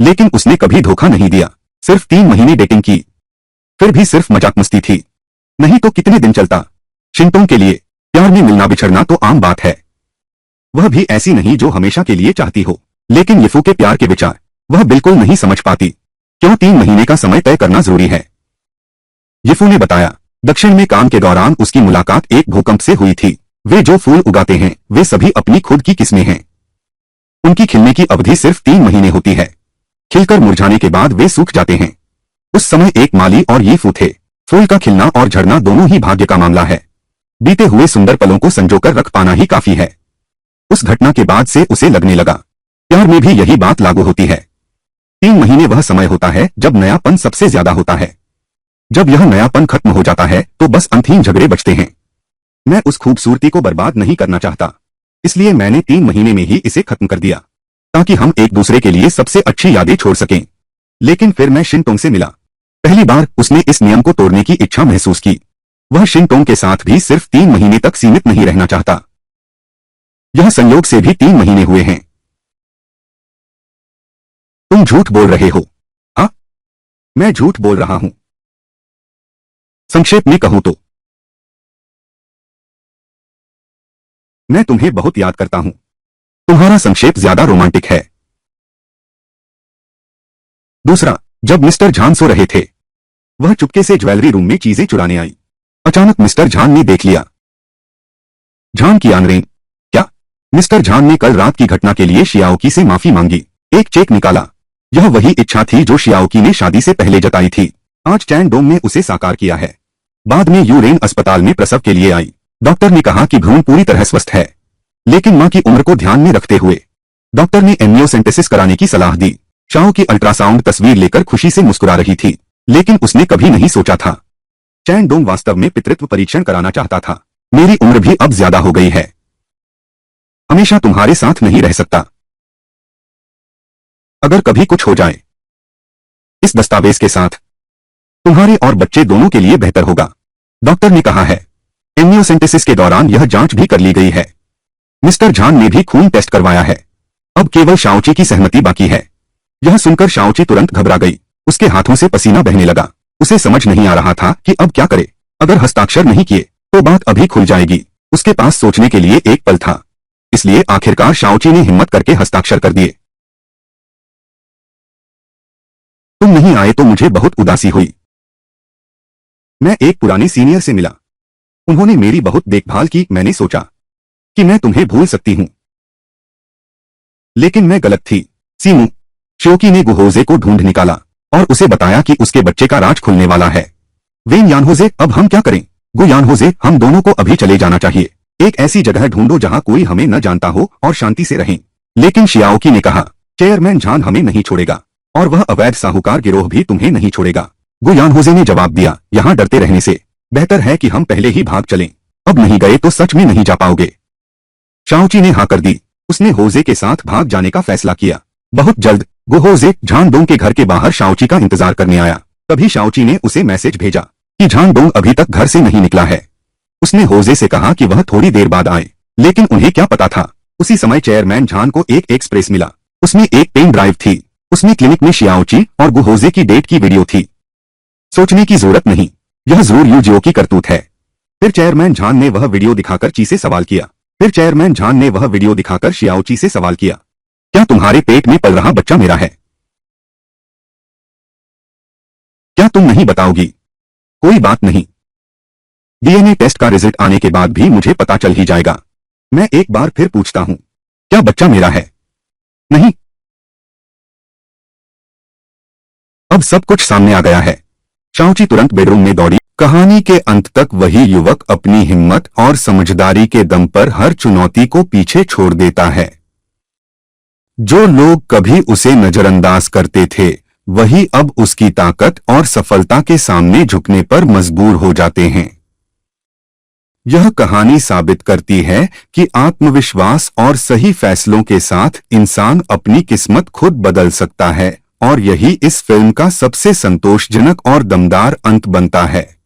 लेकिन उसने कभी धोखा नहीं दिया। सिर्फ 3 महीने डेटिंग की, फिर भी सिर्फ मजाक मस्ती थी, नहीं तो कितने दिन चलता। शिनटोंग के लिए प्यार में मिलना बिछड़ना तो आम बात है, वह भी ऐसी नहीं जो हमेशा के लिए चाहती हो। लेकिन यीफू के प्यार के विचार वह बिल्कुल नहीं समझ पाती। क्यों 3 महीने का समय तय करना जरूरी है? यीफू ने बताया, दक्षिण में काम के दौरान उसकी मुलाकात एक भूकंप से हुई थी। वे जो फूल उगाते हैं वे सभी अपनी खुद की किस्में हैं। उनकी खिलने की अवधि सिर्फ 3 महीने होती है। खिलकर मुरझाने के बाद वे सूख जाते हैं। उस समय एक माली और यीफू थे। फूल का खिलना और झड़ना दोनों ही भाग्य का मामला है। बीते हुए सुंदर पलों को संजोकर रख पाना ही काफी है। उस घटना के बाद से उसे लगने लगा, प्यार में भी यही बात लागू होती है। 3 महीने वह समय होता है जब नयापन सबसे ज्यादा होता है। जब यह नयापन खत्म हो जाता है तो बस अंतहीन झगड़े बचते हैं। मैं उस खूबसूरती को बर्बाद नहीं करना चाहता, इसलिए मैंने 3 महीने में ही इसे खत्म कर दिया, ताकि हम एक दूसरे के लिए सबसे अच्छी यादें छोड़ सकें। लेकिन फिर मैं शिनटोंग से मिला। पहली बार उसने इस नियम को तोड़ने की इच्छा महसूस की। वह शिनटोंग के साथ भी सिर्फ 3 महीने तक सीमित नहीं रहना चाहता। यह संयोग से भी 3 महीने हुए हैं। तुम झूठ बोल रहे हो। हाँ, मैं झूठ बोल रहा हूं। संक्षेप में कहूं तो मैं तुम्हें बहुत याद करता हूं। तुम्हारा संक्षेप ज्यादा रोमांटिक है। दूसरा, जब मिस्टर झान सो रहे थे, वह चुपके से ज्वेलरी रूम में चीजें चुराने आई। अचानक मिस्टर झान ने देख लिया। झान की आनरें, क्या? मिस्टर झान ने कल रात की घटना के लिए शियाओकी से माफी मांगी। एक चेक निकाला। यह वही इच्छा थी जो शियाओकी ने शादी से पहले जताई थी। आज चैन डोंग ने उसे साकार किया है। बाद में यूरेन अस्पताल में प्रसव के लिए आई। डॉक्टर ने कहा कि भ्रूण पूरी तरह स्वस्थ है, लेकिन मां की उम्र को ध्यान में रखते हुए डॉक्टर ने एम्नियोसेंटेसिस कराने की सलाह दी। शाओ की अल्ट्रासाउंड तस्वीर लेकर खुशी से मुस्कुरा रही थी, लेकिन उसने कभी नहीं सोचा था चैन डोंग वास्तव में पितृत्व परीक्षण कराना चाहता था। मेरी उम्र भी अब ज्यादा हो गई है, हमेशा तुम्हारे साथ नहीं रह सकता। अगर कभी कुछ हो जाए इस दस्तावेज के साथ, तुम्हारे और बच्चे दोनों के लिए बेहतर होगा। डॉक्टर ने कहा है। एम्नियोसेंटेसिस के दौरान यह जांच भी कर ली गई है। मिस्टर झान ने भी खून टेस्ट करवाया है। अब केवल शाओची की सहमति बाकी है। यह सुनकर शाओची तुरंत घबरा गई। उसके हाथों से पसीना बहने लगा। उसे समझ नहीं आ रहा था कि अब क्या करे। अगर हस्ताक्षर नहीं किए तो बात अभी खुल जाएगी। उसके पास सोचने के लिए एक पल था, इसलिए आखिरकार शाओची ने हिम्मत करके हस्ताक्षर कर दिए। तुम नहीं आए तो मुझे बहुत उदासी हुई। मैं एक पुराने सीनियर से मिला। उन्होंने मेरी बहुत देखभाल की। मैंने सोचा कि मैं तुम्हें भूल सकती हूं, लेकिन मैं गलत थी। सीमू, श्योकी ने गुहोजे को ढूंढ निकाला और उसे बताया कि उसके बच्चे का राज खुलने वाला है। वेन यानहोजे, अब हम क्या करें? गु यानहोजे, हम दोनों को अभी चले जाना चाहिए। एक ऐसी जगह ढूंढो जहां कोई हमें न जानता हो और शांति से रहें। लेकिन शियाओकी ने कहा, चेयरमैन झान हमें नहीं छोड़ेगा और वह अवैध साहूकार गिरोह भी तुम्हें नहीं छोड़ेगा। गु यानहोजे ने जवाब दिया, यहां डरते रहने से बेहतर है कि हम पहले ही भाग चलें। अब नहीं गए तो सच में नहीं जा पाओगे। शाओची ने हाँ कर दी। उसने होजे के साथ भाग जाने का फैसला किया। बहुत जल्द गुहोजे झानडोंग के घर के बाहर शाओची का इंतजार करने आया। तभी शाओची ने उसे मैसेज भेजा कि झानडोंग अभी तक घर से नहीं निकला है। उसने होजे से कहा कि वह थोड़ी देर बाद आए, लेकिन उन्हें क्या पता था, उसी समय चेयरमैन झान को एक एक्सप्रेस मिला। उसमें एक पेन ड्राइव थी। उसमें क्लिनिक में शियाओची और गुहोजे की डेट की वीडियो थी। सोचने की जरूरत नहीं, यह जरूर यूजियो की करतूत है। फिर चेयरमैन झान ने वह वीडियो दिखाकर ची से सवाल किया। फिर चेयरमैन झान ने वह वीडियो दिखाकर शियाओची से सवाल किया, क्या तुम्हारे पेट में पल रहा बच्चा मेरा है? क्या तुम नहीं बताओगी? कोई बात नहीं, डीएनए टेस्ट का रिजल्ट आने के बाद भी मुझे पता चल ही जाएगा। मैं एक बार फिर पूछता हूं, क्या बच्चा मेरा है? नहीं। अब सब कुछ सामने आ गया है। शाओची तुरंत बेडरूम में दौड़ी। कहानी के अंत तक वही युवक अपनी हिम्मत और समझदारी के दम पर हर चुनौती को पीछे छोड़ देता है। जो लोग कभी उसे नजरअंदाज करते थे, वही अब उसकी ताकत और सफलता के सामने झुकने पर मजबूर हो जाते हैं। यह कहानी साबित करती है कि आत्मविश्वास और सही फैसलों के साथ इंसान अपनी किस्मत खुद बदल सकता है, और यही इस फिल्म का सबसे संतोषजनक और दमदार अंत बनता है।